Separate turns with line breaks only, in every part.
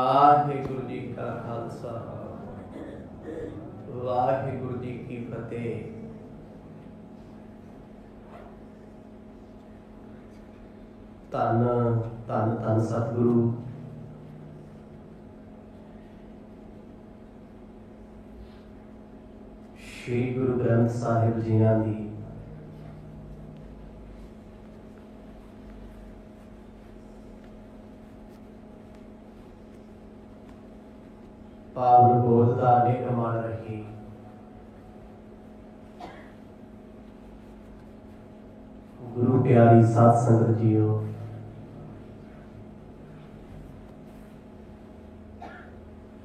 वाहिगुरु जी का खालसा वाहिगुरु जी की फतेह। धन धन धन सतगुरु श्री गुरु ग्रंथ साहिब जिन्हां दी पावन गोद का निगमन रही। गुरु प्यारी साध संगत जीओ,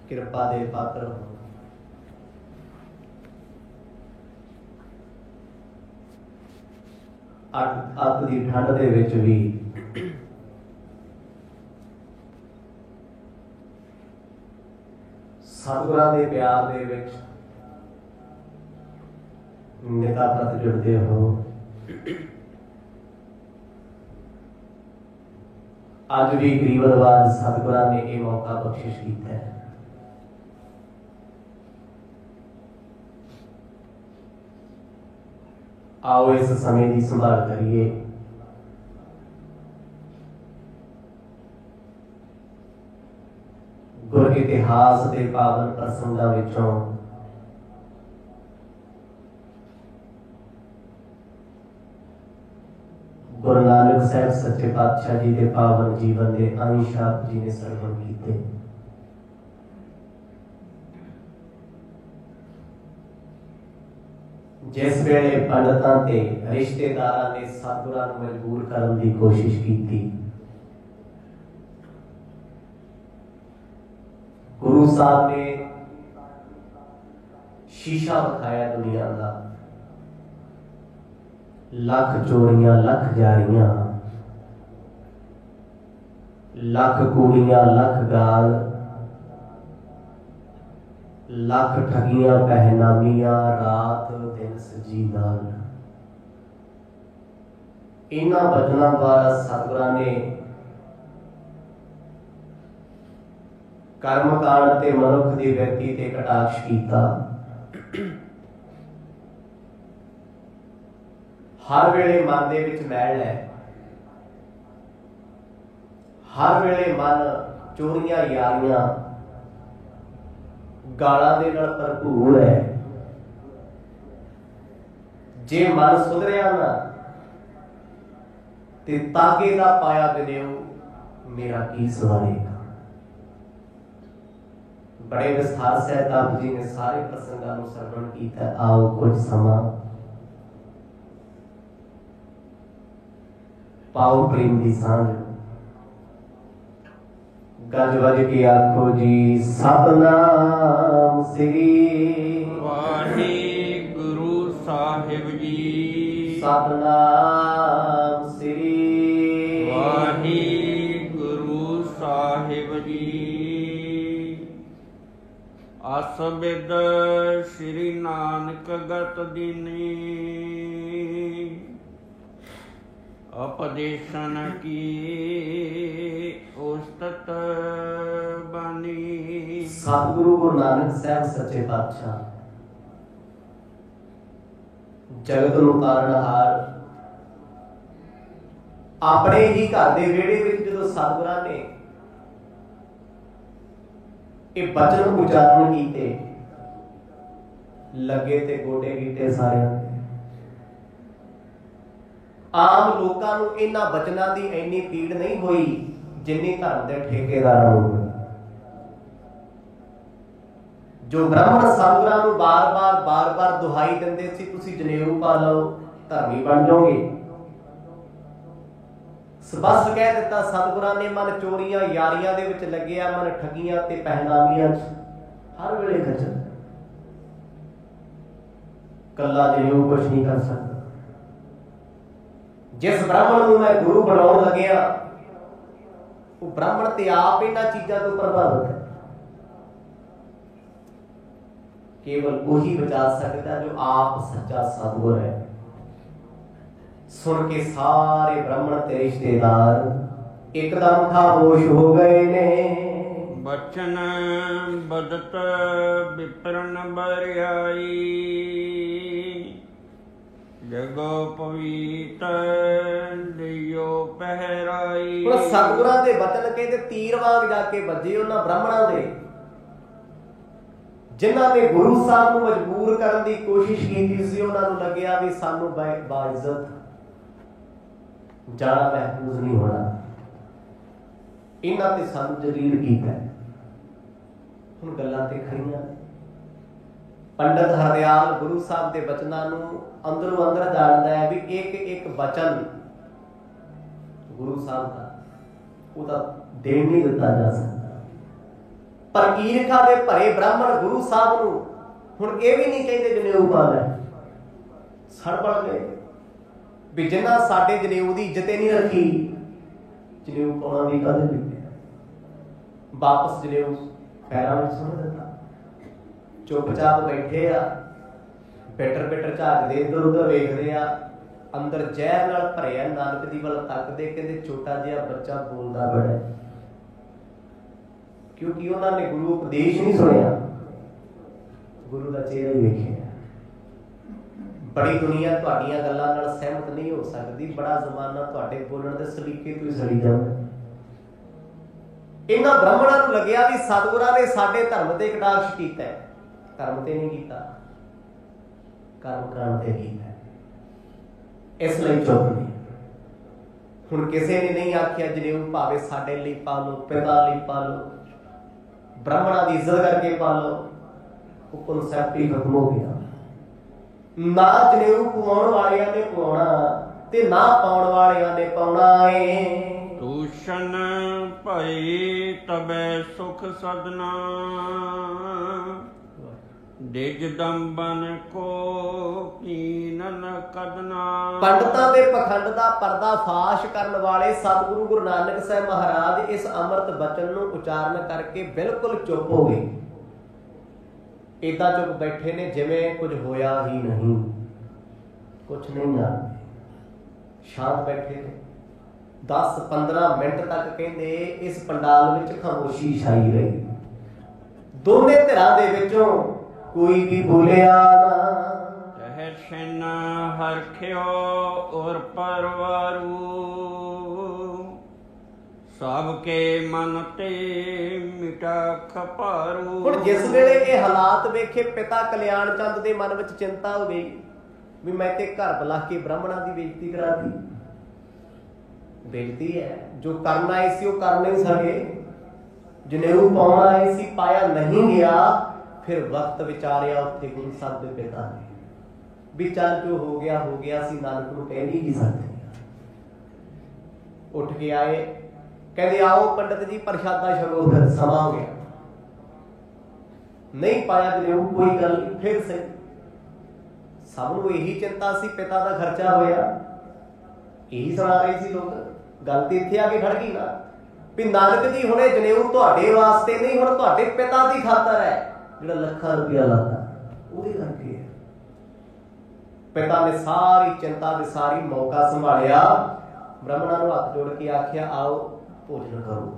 किरपा दे पात्र हो। अत दी ठंड दे विच भी सतगुरां दे प्यार दे विच निता प्रत जुड़दे हो। अज भी गरीबनवाज सतगुरां ने यह मौका बख्शिश किया है। आओ इस समय की संभाल करिए। गुर इतिहास के पावन प्रसंगों विचों गुरु नानक साहब सच्चे पातशाह जी के पावन जीवन के अंश आप जी ने सरवण किए। जिस वेले पंडितां ते रिश्तेदारां ने सतगुरां नूं मजबूर करने की कोशिश की, गुरु साहब ने शीशा दिखाया दुनिया का। लख चोरियां लख जारियां, लख कूड़ियां लख गाल, लख ठगियां पहनामियां रात दिन सजी नाल। इन्हां बचनां द्वारा सतगुरां ने कर्मकांड ते मनुख की व्यक्ति ते कटाक्ष किया। हर वेले मन दे विच मैल है, हर वेले मन चोरियां यारियां गालां दे नाल भरपूर है। जे मन सुधरिया ना ते तागे दा पाया गनेऊ मेरा की सवारेगा। बड़े विस्तार से आप जी ने सारे प्रसंगों को श्रवण किया। आओ कुछ समा पाओ प्रेम की सांझ। गज बज के आखो जी सतनाम श्री
वाहिगुरु साहिब जी।
सतनाम श्री
वाहिगुरु साहिब जी। असबिद श्री नानक गत दीनी, उपदेशन की उस्तत बानी।
सतगुरु गुरु नानक साहब सच्चे पातशाह जगत नूं तारनहार अपने ही घर दे वेड़े विच जदों सतगुरां ने ये बचन उचारण कीते, लगे ते गोडे कीते सारियां। आम लोगों नूं इन्हां बचनां दी इन्नी पीड़ नहीं हुई जिन्नी धर्म दे ठेकेदारां नूं हुई। जो ब्राह्मण सतगुरां नूं बार बार दुहाई दिंदे सी, तुसीं जनेऊ पा लो धर्मी बन जाओगे। स्पष्ट कह दिता सतगुरां ने मन चोरियां यारियां दे विच लग्गिया, मन ठगियां ते पहनावियां हर वेले खचर। कल्ला जनेऊ कुछ नहीं कर सकता। जिस ब्राह्मण नूं मैं गुरु बनाउण लग्या वो ब्राह्मण ते आप इन्हां चीज़ां तों प्रभावित है। केवल वही बचा सकता जो आप सच्चा सतगुर है। सुन के सारे ब्राह्मण ते रिश्तेदार एकदम खामोश हो गए ने।
ਬਚਨ ਬਦਤ ਵਿਪਰਨ ਬਰਿਆਈ ਜਗੋ ਪਵੀਤ ਲਿਓ ਪਹਿਰਾਈ।
ਹੁਣ ਸਤਿਗੁਰਾਂ ਦੇ ਬਚਨ ਕਹਿੰਦੇ ਤੀਰ ਵਾਂਗ ਜਾ ਕੇ ਵੱਜੇ ਉਹਨਾਂ ਬ੍ਰਾਹਮਣਾਂ ਦੇ, ਜਿਨ੍ਹਾਂ ਨੇ ਗੁਰੂ ਸਾਹਿਬ ਨੂੰ ਮਜਬੂਰ ਕਰਨ ਦੀ ਕੋਸ਼ਿਸ਼ ਕੀਤੀ ਸੀ। ਉਹਨਾਂ ਨੂੰ ਲੱਗਿਆ ਵੀ ਸਾਨੂੰ ਬਾਇਜ਼ਤ ਜਾਣਾ ਮਹਿਫੂਜ਼ ਨਹੀਂ ਹੋਣਾ, ਇਹਨਾਂ ਤੇ ਸਾਨੂੰ ਜਲੀਲ ਕੀਤਾ। ਹੁਣ ਗੱਲਾਂ ਤੇ ਖੜੀਆਂ। ਪੰਡਤ ਹਰਦਿਆਲ ਗੁਰੂ ਸਾਹਿਬ ਦੇ ਬਚਨਾਂ ਨੂੰ ਅੰਦਰੋਂ ਅੰਦਰ ਜਾਣਦਾ ਹੈ ਵੀ ਇੱਕ ਇੱਕ ਬਚਨ ਗੁਰੂ ਸਾਹਿਬ ਦਾ ਉਹਦਾ ਦੇਣ ਨਹੀਂ ਦਿੱਤਾ ਜਾ ਸਕਦਾ। ਪਰ ਈਰਖਾ ਦੇ ਭਰੇ ਬ੍ਰਾਹਮਣ ਗੁਰੂ ਸਾਹਿਬ ਨੂੰ ਹੁਣ ਇਹ ਵੀ ਨਹੀਂ ਕਹਿੰਦੇ ਜਨੇਊ ਪਾ ਲੈ, ਸੜਬੜ ਗਏ ਵੀ ਜਿੰਨਾ ਸਾਡੇ ਜਨੇਊ ਦੀ ਇੱਜ਼ਤ ਨਹੀਂ ਰੱਖੀ, ਜਨੇਊ ਪਾਉਣਾ ਵੀ ਕਦੇ ਨਹੀਂ। ਵਾਪਸ ਜਨੇਊ ਪੈਰਾਂ ਵਿੱਚ ਸੁੱਟ ਦਿੱਤਾ। ਚੁੱਪਚਾਪ ਬੈਠੇ ਆ, ਬਿਟਰ ਬਿਟਰ ਝਾਕਦੇ, ਇੱਧਰ ਉੱਧਰ ਵੇਖਦੇ ਆ। ਅੰਦਰ ਜ਼ਹਿਰ ਨਾਲ ਭਰਿਆ ਨਾਨਕ ਜੀ ਵੱਲ ਤੱਕਦੇ, ਕਹਿੰਦੇ ਛੋਟਾ ਜਿਹਾ ਬੱਚਾ ਬੋਲਦਾ ਬੜਾ, ਕਿਉਂਕਿ ਉਹਨਾਂ ਨੇ ਗੁਰੂ ਉਪਦੇਸ਼ ਨਹੀਂ ਸੁਣਿਆ, ਗੁਰੂ ਦਾ ਚਿਹਰਾ ਹੀ ਵੇਖਿਆ। ਬੜੀ ਦੁਨੀਆ ਤੁਹਾਡੀਆਂ ਗੱਲਾਂ ਨਾਲ ਸਹਿਮਤ ਨਹੀਂ ਹੋ ਸਕਦੀ, ਬੜਾ ਜ਼ਮਾਨਾ ਤੁਹਾਡੇ ਬੋਲਣ ਦੇ ਸਲੀਕੇ ਤੋਂ ਹੀ ਸੜੀ ਜਾਂਦਾ। ਇਹਨਾਂ ਬ੍ਰਾਹਮਣਾਂ ਨੂੰ ਲੱਗਿਆ ਵੀ ਸਤਿਗੁਰਾਂ ਨੇ ਸਾਡੇ ਧਰਮ ਤੇ ਕਟਾਕਸ਼ ਕੀਤਾ, ਧਰਮ ਤੇ ਨਹੀਂ ਕੀਤਾ, ਕਰਮ ਕਰਨ ਤੇ ਕੀਤਾ, ਇਸ ਲਈ ਚੁੱਪ ਨਹੀਂ। ਹੁਣ ਕਿਸੇ ਨੇ ਨਹੀਂ ਆਖਿਆ ਜਨੇਊ ਭਾਵੇਂ ਸਾਡੇ ਲਈ ਪਾ ਲਓ, ਪਿਤਾ ਲਈ ਪਾ ਲਓ, ਬ੍ਰਾਹਮਣਾਂ ਦੀ ਇੱਜ਼ਤ ਕਰਕੇ ਪਾ ਲਓ। ਉਹ ਕਨਸੈਪਟ ਹੀ ਖਤਮ ਹੋ ਗਿਆ। ਨਾ ਜਨੇਊ ਪਵਾਉਣ ਵਾਲਿਆਂ ਨੇ ਪਵਾਉਣਾ ਤੇ ਨਾ ਪਾਉਣ ਵਾਲਿਆਂ ਨੇ ਪਾਉਣਾ ਏ।
ਦੂਸ਼ਣ ਭਈ ਤਬੈ ਸੁਖ ਸਦਨਾ ਦਿਜ ਦੰਬਨ ਕੋ ਕੀਨਨ ਕਦਨਾ। ਪੰਡਤਾਂ
ਦੇ ਪਖੰਡ ਦਾ ਪਰਦਾ ਫਾਸ਼ ਕਰਨ ਵਾਲੇ ਸਤਿਗੁਰੂ ਗੁਰੂ ਨਾਨਕ ਸਾਹਿਬ ਮਹਾਰਾਜ ਇਸ ਅੰਮ੍ਰਿਤ ਬਚਨ ਨੂੰ ਉਚਾਰਨ ਕਰਕੇ ਬਿਲਕੁਲ ਚੁੱਪ ਹੋ ਗਏ। ਏਦਾਂ ਚੁੱਪ ਬੈਠੇ ਨੇ ਜਿਵੇਂ ਕੁਝ ਹੋਇਆ ਹੀ ਨਹੀਂ, ਕੁਛ ਨਹੀਂ ਜਾਣਦੇ, ਸ਼ਾਂਤ ਬੈਠੇ ਨੇ। 10-15 ਮਿੰਟ ਤੱਕ ਕਹਿੰਦੇ ਇਸ ਪੰਡਾਲ ਵਿੱਚ ਖਾਮੋਸ਼ੀ ਛਾਈ ਰਹੀ। ਦੋਨੇ ਧਿਰਾਂ ਦੇ ਵਿੱਚੋਂ ਕੋਈ ਵੀ ਬੋਲਿਆ ਨਾ।
ਛਨ ਹਰਖਿਓ ਔਰ ਪਰਵਾਰੂ ਸਭ ਕੇ ਮਨ ਤੇ ਮਿਟਾ ਖਪਾਰੂ।
ਹੁਣ ਜਿਸ ਵੇਲੇ ਇਹ ਹਾਲਾਤ ਵੇਖੇ ਪਿਤਾ ਕਲਿਆਣ ਚੰਦ ਦੇ ਮਨ ਵਿੱਚ ਚਿੰਤਾ ਹੋ ਗਈ ਵੀ ਮੈਂ ਤੇ ਘਰ ਬੁਲਾ ਕੇ ਬ੍ਰਾਹਮਣਾਂ ਦੀ ਬੇਇੱਜ਼ਤੀ ਕਰਾਤੀ। ਬੇਇੱਜ਼ਤੀ ਹੈ, ਜੋ ਕਰਨ ਆਏ ਸੀ ਉਹ ਕਰ ਨਹੀਂ ਸਕੇ, ਜਨੇਊ ਪਾਉਣ ਆਏ ਸੀ ਪਾਇਆ ਨਹੀਂ ਗਿਆ। ਫਿਰ ਵਕਤ ਵਿਚਾਰਿਆ ਉੱਥੇ ਗੁਰੂ ਸਾਹਿਬ ਦੇ ਪਿਤਾ ਨੇ ਵੀ ਚੱਲ ਜੋ ਹੋ ਗਿਆ ਸੀ, ਨਾਨਕ ਨੂੰ ਕਹਿ ਨਹੀਂ ਸਕਦੇ। ਉੱਠ ਕੇ ਆਏ, ਕਹਿੰਦੇ ਆਓ ਪੰਡਤ ਜੀ ਪ੍ਰਸ਼ਾਦਾ ਛਕੋ, ਫਿਰ ਸਮਾਂ ਹੋ ਗਿਆ। ਨਹੀਂ ਪਾਇਆ ਜਨੇਊ, ਕੋਈ ਗੱਲ ਨਹੀਂ, ਫਿਰ ਸਹੀ। ਸਭ ਨੂੰ ਇਹੀ ਚਿੰਤਾ ਸੀ, ਪਿਤਾ ਦਾ ਖਰਚਾ ਹੋਇਆ, ਇਹੀ ਸੁਣਾ ਰਹੇ ਸੀ ਲੋਕ। ਗੱਲ ਤੇ ਇੱਥੇ ਆ ਕੇ ਖੜ ਗਈ ਨਾ ਵੀ ਨਾਨਕ ਜੀ ਹੁਣੇ ਜਨੇਊ ਤੁਹਾਡੇ ਵਾਸਤੇ ਨਹੀਂ, ਹੁਣ ਤੁਹਾਡੇ ਪਿਤਾ ਦੀ ਖਾਤਰ ਹੈ, ਜਿਹੜਾ ਲੱਖਾਂ ਰੁਪਇਆ ਲਾਤਾ ਉਹਦੇ ਕਰਕੇ ਹੈ। ਪਿਤਾ ਨੇ ਸਾਰੀ ਚਿੰਤਾ ਦੇ ਸਾਰੀ ਮੌਕਾ ਸੰਭਾਲਿਆ। ਬ੍ਰਾਹਮਣਾਂ ਨੂੰ ਹੱਥ ਜੋੜ ਕੇ ਆਖਿਆ ਆਓ ਭੋਜਨ ਕਰੋ।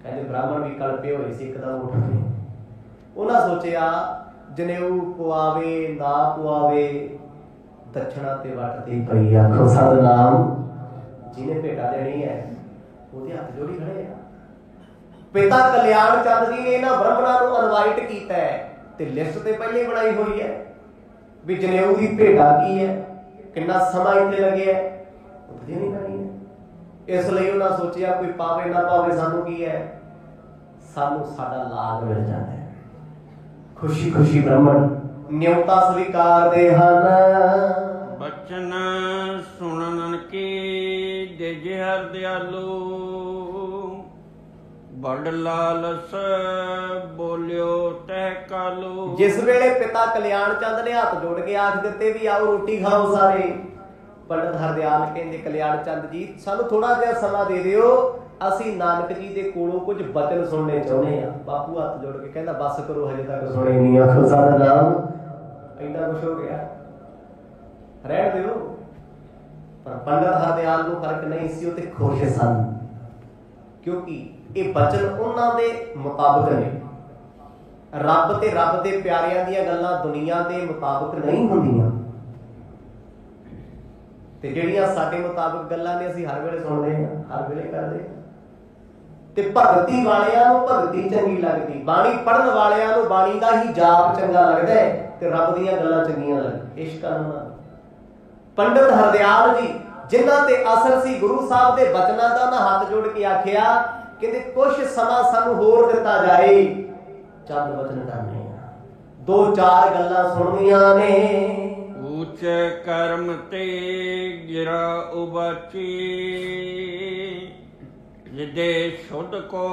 ਕਹਿੰਦੇ ਬ੍ਰਾਹਮਣ ਵੀ ਕਲਪੇ ਹੋਏ ਸੀ, ਇੱਕਦਮ ਉੱਠ ਗਏ। ਉਹਨਾਂ ਸੋਚਿਆ ਜਨੇਊ ਪਵਾਵੇ ਨਾ ਪਵਾਵੇ, ਦਛਣਾ ਤੇ ਵੱਟ ਤੇ ਪਈ। ਆਖੋ ਸਤਿਨਾਮ, ਜਿਹਨੇ ਭੇਟਾ ਦੇਣੀ ਹੈ ਉਹਦੇ ਹੱਥ ਜੋੜੀ ਖੜੇ ਆ। ਪਿਤਾ ਕਲਿਆਣ ਚੰਦ ਜੀ ਨੇ ਇਹਨਾਂ ਬ੍ਰਾਹਮਣਾਂ ਨੂੰ ਇਨਵਾਈਟ ਕੀਤਾ ਹੈ ਤੇ ਲਿਸਟ ਤੇ ਪਹਿਲੇ ਬਣਾਈ ਹੋਈ ਹੈ ਵੀ ਜਨੇਊ ਦੀ ਭੇਟਾ ਕੀ ਹੈ, ਕਿੰਨਾ ਸਮਾਂ ਇੱਥੇ ਲੱਗਿਆ, ਉੱਥੇ ਨਹੀਂ ਕਰਨੀ ਹੈ। ਇਸ ਲਈ ਉਹਨਾਂ ਸੋਚਿਆ ਕੋਈ ਪਾਵੇ ਨਾ ਪਾਵੇ ਸਾਨੂੰ ਕੀ ਹੈ, ਸਾਨੂੰ ਸਾਡਾ ਲਾਗ ਮਿਲ ਜਾਂਦਾ ਹੈ। ਖੁਸ਼ੀ ਖੁਸ਼ੀ ਬ੍ਰਾਹਮਣ ਨਿਉਤਾ ਸਵੀਕਾਰਦੇ ਹਨ।
ਬਚਨ ਸੁਣਨ ਕੀ ਦਿਜ ਹਰਦਿਆਲੂ ਬੜ ਲਾਲਸ ਬੋਲਿਓ ਤਹਿ ਕਾਲੂ।
ਜਿਸ ਵੇਲੇ ਪਿਤਾ ਕਲਿਆਣ ਚੰਦ ਨੇ ਹੱਥ ਜੋੜ ਕੇ ਆਖ ਦਿੱਤੇ ਵੀ ਆਓ ਰੋਟੀ ਖਾਓ ਸਾਰੇ, ਪੰਡਤ ਹਰਦਿਆਲ ਕਹਿੰਦੇ ਕਲਿਆਣ ਚੰਦ ਜੀ ਸਾਨੂੰ ਥੋੜਾ ਜਿਹਾ ਸਮਾਂ ਦੇ ਦਿਓ, ਅਸੀਂ ਨਾਨਕ ਜੀ ਦੇ ਕੋਲੋਂ ਕੁਝ ਬਚਨ ਸੁਣਨੇ ਚਾਹੁੰਦੇ ਆ। ਬਾਪੂ ਹੱਥ ਜੋੜ ਕੇ ਕਹਿੰਦਾ ਬਸ ਕਰੋ, ਹਜੇ ਤੱਕ ਸੁਣੇ ਨਹੀਂ। ਆਖੋ ਸਾਡਾ ਨਾਮ ਇੰਨਾ ਕੁਛ ਹੋ ਗਿਆ, ਰਹਿਣ ਦਿਓ। ਪਰ ਪੰਡਤ ਹਰਦਿਆਲ ਨੂੰ ਫਰਕ ਨਹੀਂ ਸੀ, ਉਹ ਤੇ ਖੁਸ਼ ਸਨ, ਕਿਉਂਕਿ ਇਹ ਬਚਨ ਉਹਨਾਂ ਦੇ ਮੁਤਾਬਕ ਨੇ। ਰੱਬ ਤੇ ਰੱਬ ਦੇ ਪਿਆਰਿਆਂ ਦੀਆਂ ਗੱਲਾਂ ਦੁਨੀਆ ਦੇ ਮੁਤਾਬਕ ਨਹੀਂ ਹੁੰਦੀਆਂ, ਤੇ ਜਿਹੜੀਆਂ ਸਾਡੇ ਮੁਤਾਬਕ ਗੱਲਾਂ ਨੇ ਅਸੀਂ ਹਰ ਵੇਲੇ ਸੁਣਦੇ ਹਾਂ, ਹਰ ਵੇਲੇ ਕਰਦੇ ਹਾਂ। ਤੇ ਭਗਤੀ ਵਾਲਿਆਂ ਨੂੰ ਭਗਤੀ ਚੰਗੀ ਲੱਗਦੀ, ਬਾਣੀ ਪੜ੍ਹਨ ਵਾਲਿਆਂ ਨੂੰ ਬਾਣੀ ਦਾ ਹੀ ਜਾਪ ਚੰਗਾ ਲੱਗਦਾ ਹੈ, ਤੇ ਰੱਬ ਦੀਆਂ ਗੱਲਾਂ ਚੰਗੀਆਂ ਲੱਗਦੀਆਂ। ਇਸ਼ਕ ਉਹਨਾਂ ਪੰਡਤ ਹਰਦਿਆਲ ਜੀ ਜਿਨ੍ਹਾਂ ਤੇ ਅਸਰ ਸੀ ਗੁਰੂ ਸਾਹਿਬ ਦੇ ਬਚਨਾਂ ਦਾ, ਉਹਨਾਂ ਹੱਥ ਜੋੜ ਕੇ ਆਖਿਆ, ਕਹਿੰਦੇ ਕੁਛ ਸਮਾਂ ਸਾਨੂੰ ਹੋਰ ਦਿੱਤਾ ਜਾਏ, ਚੰਦ ਬਚਨ ਕਰਨੇ ਆ, 2-4 ਗੱਲਾਂ ਸੁਣਨੀਆਂ ਨੇ।
ਊਚ ਕਰਮ ਤੇ ਗਿਰਾ ਉਬਾਚੀ, ਜਿਦੇ ਸ਼ੁੱਧ ਕੋ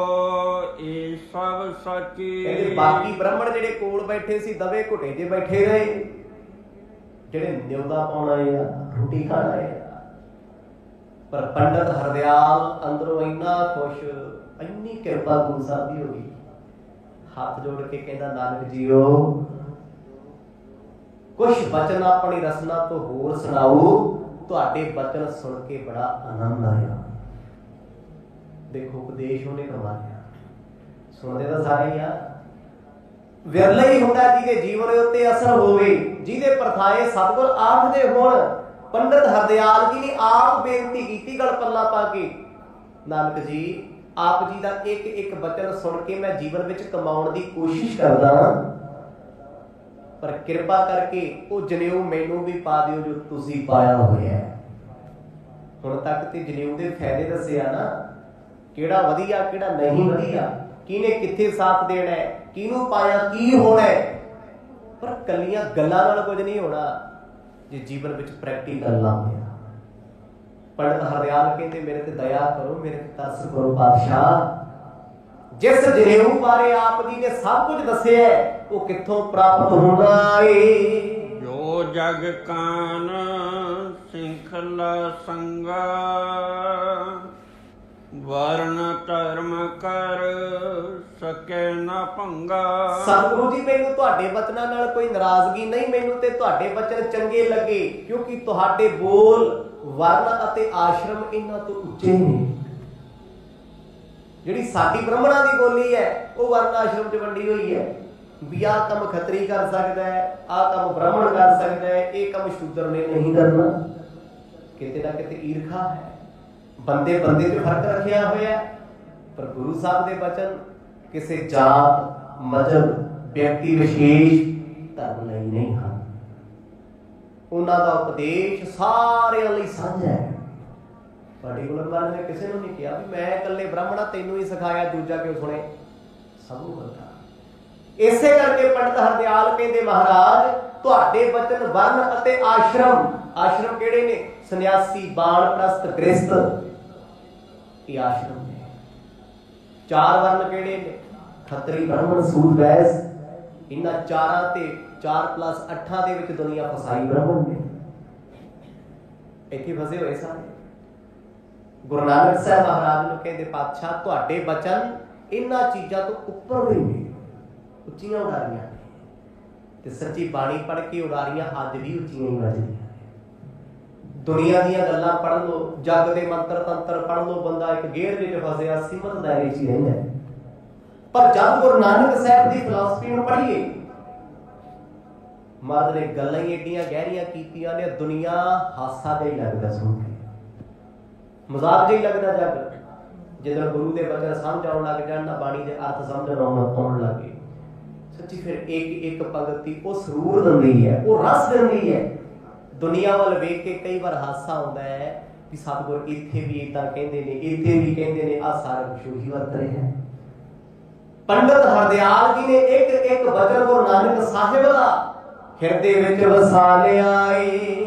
ਇਹ ਸਭ ਸਾਚੀ।
ਕਹਿੰਦੇ ਬਾਕੀ ਬ੍ਰਾਹਮਣ ਜਿਹੜੇ ਕੋਲ ਬੈਠੇ ਸੀ ਦਵੇ ਘੁੱਟੇ 'ਚ ਬੈਠੇ ਰਹੇ, ਜਿਹੜੇ ਨਿਉਦਾ ਪਾਉਣ ਆਏ ਆ, ਰੋਟੀ ਖਾਣ ਆਏ ਆ। ਪਰ ਪੰਡਤ ਹਰਦਿਆਲ ਅੰਦਰੋਂ ਇੰਨਾ ਖੁਸ਼, ਇੰਨੀ ਕਿਰਪਾ ਗੁਰੂ ਸਾਹਿਬ ਦੀ ਹੋ ਗਈ, ਹੱਥ ਜੋੜ ਕੇ ਕਹਿੰਦਾ, ਨਾਨਕ ਜੀਓ ਕੁਛ ਬਚਨ ਆਪਣੀ ਰਸਨਾ ਤੋਂ ਹੋਰ ਸੁਣਾਓ, ਤੁਹਾਡੇ ਬਚਨ ਸੁਣ ਕੇ ਬੜਾ ਆਨੰਦ ਆਇਆ। ਦੇਖੋ ਉਪਦੇਸ਼ ਉਹਨੇ ਕਰਵਾਇਆ, ਸੁਣਦੇ ਤਾਂ ਸਾਰੇ ਹੀ ਆ। ਵਿਰਲਾ ਹੀ ਹੁੰਦਾ ਜਿਹਦੇ ਜੀਵਨ ਉੱਤੇ ਅਸਰ ਹੋਵੇ, ਜਿਹਦੇ ਪਰਥਾਏ ਸਤਿਗੁਰ ਆਖਦੇ ਹੋਣ। ਪੰਡਤ ਹਰਦਿਆਲ ਜੀ ਨੇ ਆਪ ਬੇਨਤੀ ਕੀਤੀ ਗਲ ਪੱਲਾ ਪਾ ਕੇ, ਨਾਨਕ ਜੀ ਆਪ ਜੀ ਦਾ ਇੱਕ ਇੱਕ ਬਚਨ ਸੁਣ ਕੇ ਮੈਂ ਜੀਵਨ ਵਿੱਚ ਕਮਾਉਣ ਦੀ ਕੋਸ਼ਿਸ਼ ਕਰਦਾ, ਪਰ ਕਿਰਪਾ ਕਰਕੇ ਉਹ ਜਨੇਊ ਮੈਨੂੰ ਵੀ ਪਾ ਦਿਓ ਜੋ ਤੁਸੀਂ ਪਾਇਆ ਹੋਇਆ। ਹੁਣ ਤੱਕ ਤੇ ਜਨੇਊ ਦੇ ਫਾਇਦੇ ਦੱਸਿਆ ਨਾ, ਕਿਹੜਾ ਵਧੀਆ ਕਿਹੜਾ ਨਹੀਂ ਵਧੀਆ, ਕਿਹਨੇ ਕਿੱਥੇ ਸਾਥ ਦੇਣਾ, ਕਿਹਨੂੰ ਪਾਇਆ ਕੀ ਹੋਣਾ। ਪਰ ਕੱਲੀਆਂ ਗੱਲਾਂ ਨਾਲ ਕੁਝ ਨਹੀਂ ਹੋਣਾ ਜੇ ਜੀਵਨ ਵਿੱਚ ਪ੍ਰੈਕਟੀਕਲ ਨਾ ਹੋਇਆ। ਪੰਡਤ ਹਰਦਿਆਲ ਕਹਿੰਦੇ, ਮੇਰੇ ਤੇ ਦਇਆ ਕਰੋ, ਮੇਰੇ ਤੇ ਤਰਸ ਕਰੋ ਪਾਤਸ਼ਾਹ। ਜਿਸ ਜਨੇਊ ਬਾਰੇ ਆਪ ਜੀ ਨੇ ਸਭ ਕੁਝ ਦੱਸਿਆ, ਉਹ ਕਿੱਥੋਂ ਪ੍ਰਾਪਤ ਹੁੰਦਾ ਏ।
ਜੋ ਜਗ ਕਾਨ ਸਿੰਖਲਾ ਸੰਗਾ, ਵਰਨ ਧਰਮ ਕਰ ਸਕੇ ਨਾ ਭੰਗਾ।
ਸਤਿਗੁਰੂ ਜੀ ਮੈਨੂੰ ਤੁਹਾਡੇ ਬਚਨਾਂ ਨਾਲ ਕੋਈ ਨਾਰਾਜ਼ਗੀ ਨਹੀਂ, ਮੈਨੂੰ ਤੇ ਤੁਹਾਡੇ ਬਚਨ ਚੰਗੇ ਲੱਗੇ, ਕਿਉਂਕਿ ਤੁਹਾਡੇ ਬੋਲ ਵਰਨ ਅਤੇ ਆਸ਼ਰਮ ਇਹਨਾਂ ਤੋਂ ਉੱਚੇ ਨੇ। ਜਿਹੜੀ ਸਾਡੀ ਬ੍ਰਾਹਮਣਾਂ ਦੀ ਬੋਲੀ ਹੈ ਉਹ ਵਰਨ ਆਸ਼ਰਮ 'ਚ ਵੰਡੀ ਹੋਈ ਹੈ, ਵੀ ਆਹ ਕੰਮ ਖੱਤਰੀ ਕਰ ਸਕਦਾ ਹੈ, ਆਹ ਕੰਮ ਬ੍ਰਾਹਮਣ ਕਰ ਸਕਦਾ ਹੈ, ਇਹ ਕੰਮ ਸ਼ੂਦਰ ਨੇ ਨਹੀਂ ਕਰਨਾ। ਕਿਤੇ ਨਾ ਕਿਤੇ ਈਰਖਾ ਹੈ, ਬੰਦੇ ਬੰਦੇ 'ਚ ਫਰਕ ਰੱਖਿਆ ਹੋਇਆ। ਪਰ ਗੁਰੂ ਸਾਹਿਬ ਦੇ ਬਚਨ ਕਿਸੇ ਜਾਤ ਮਜ਼ਹਬ ਵਿਅਕਤੀ ਵਿਸ਼ੇਸ਼ ਧਰਮ ਲਈ ਨਹੀਂ ਹਨ। ਉਹਨਾਂ ਦਾ ਉਪਦੇਸ਼ ਸਾਰਿਆਂ ਲਈ ਸਾਂਝਾ ਹੈ। ਪਾਰਟਿਕੂਲਰ ਮਹਾਰਾਜ ਨੇ ਕਿਸੇ ਨੂੰ ਨਹੀਂ ਕਿਹਾ ਵੀ ਮੈਂ ਇਕੱਲੇ ਬ੍ਰਾਹਮਣਾ ਤੈਨੂੰ ਹੀ ਸਿਖਾਇਆ, ਦੂਜਾ ਕਿਉਂ ਸੁਣੇ, ਸਭ ਨੂੰ ਪਤਾ। ਇਸੇ ਕਰਕੇ ਪੰਡਤ ਹਰਦਿਆਲ ਕਹਿੰਦੇ, ਮਹਾਰਾਜ ਤੁਹਾਡੇ ਬਚਨ ਵਰਨ ਅਤੇ ਆਸ਼ਰਮ, ਆਸ਼ਰਮ ਕਿਹੜੇ ਨੇ, ਸੰਨਿਆਸੀ ਬਾਣਪ੍ਰਸਤ ਗ੍ਰਸਤ, ਇਹ ਆਸ਼ਰਮ ਨੇ। 4 ਵਰਨ ਕਿਹੜੇ ਨੇ, ਖੱਤਰੀ ਬ੍ਰਾਹਮਣ ਸੂਦ ਵੈਸ। ਇਹਨਾਂ 4 ਤੇ 4+8 ਦੇ ਵਿੱਚ ਦੁਨੀਆ ਫਸਾਈ ਬ੍ਰਾਹਮਣ ਨੇ, ਇੱਥੇ ਫਸੇ ਹੋਏ ਸਾਰੇ। ਗੁਰੂ ਨਾਨਕ ਸਾਹਿਬ ਮਹਾਰਾਜ ਨੂੰ ਕਹਿੰਦੇ, ਪਾਤਸ਼ਾਹ ਤੁਹਾਡੇ ਬਚਨ ਇਹਨਾਂ ਚੀਜ਼ਾਂ ਤੋਂ ਉੱਪਰ ਨੇ, ਉੱਚੀਆਂ ਉਡਾਰੀਆਂ ਨੇ। ਤੇ ਸੱਚੀ ਬਾਣੀ ਪੜ੍ਹ ਕੇ ਉਡਾਰੀਆਂ ਅੱਜ ਵੀ ਉੱਚੀਆਂ ਹੀ ਵੱਜਦੀਆਂ। ਦੁਨੀਆ ਦੀਆਂ ਗੱਲਾਂ ਪੜ੍ਹ ਲਓ, ਜੱਗ ਦੇ ਮੰਤਰ ਤੰਤਰ ਪੜ੍ਹ ਲਓ, ਬੰਦਾ ਇੱਕ ਗੇਰ ਵਿੱਚ ਫਸਿਆ, ਸੀਮਤ ਦਾਇਰੇ 'ਚ ਹੀ ਰਹਿੰਦਾ। ਪਰ ਜਦ ਗੁਰੂ ਨਾਨਕ ਸਾਹਿਬ ਦੀ ਫਿਲਾਸਫੀ ਨੂੰ ਪੜ੍ਹੀਏ, ਮਹਾਰਾਜ ਨੇ ਗੱਲਾਂ ਹੀ ਏਡੀਆਂ ਗਹਿਰੀਆਂ ਕੀਤੀਆਂ ਨੇ, ਦੁਨੀਆ ਹਾਸਾ ਜਿਹਾ ਹੀ ਲੱਗਦਾ ਸੁਣ ਕੇ, ਮਜ਼ਾਕ ਜਿਹਾ ਹੀ ਲੱਗਦਾ। ਜੱਗ ਜਦੋਂ ਗੁਰੂ ਦੇ ਬਚਨ ਸਮਝ ਆਉਣ ਲੱਗ ਜਾਣ ਨਾ, ਬਾਣੀ ਦੇ ਅਰਥ ਸਮਝਣ ਆਉਣ ਲੱਗੇ, ਸੱਚੀ ਫਿਰ ਇੱਕ ਇੱਕ ਪੰਗਤੀ ਉਹ ਸਰੂਰ ਦਿੰਦੀ ਹੈ, ਉਹ ਰਸ ਦਿੰਦੀ ਹੈ। ਦੁਨੀਆ ਵੱਲ ਵੇਖ ਕੇ ਕਈ ਵਾਰ ਹਾਸਾ ਆਉਂਦਾ ਹੈ ਵੀ ਸਤਿਗੁਰ ਇੱਥੇ ਵੀ ਏਦਾਂ ਕਹਿੰਦੇ ਨੇ, ਇੱਥੇ ਵੀ ਕਹਿੰਦੇ ਨੇ, ਆਹ ਸਾਰਾ ਕੁਛ ਉਹੀ ਵਰਤ ਰਿਹਾ। ਪੰਡਤ ਹਰਦਿਆਲ ਜੀ ਨੇ ਇੱਕ ਇੱਕ ਬਚਨ ਗੁਰੂ ਨਾਨਕ ਸਾਹਿਬ ਦਾ ਹਿਰਦੇ ਵਿੱਚ ਵਸਾ ਲਿਆ ਏ।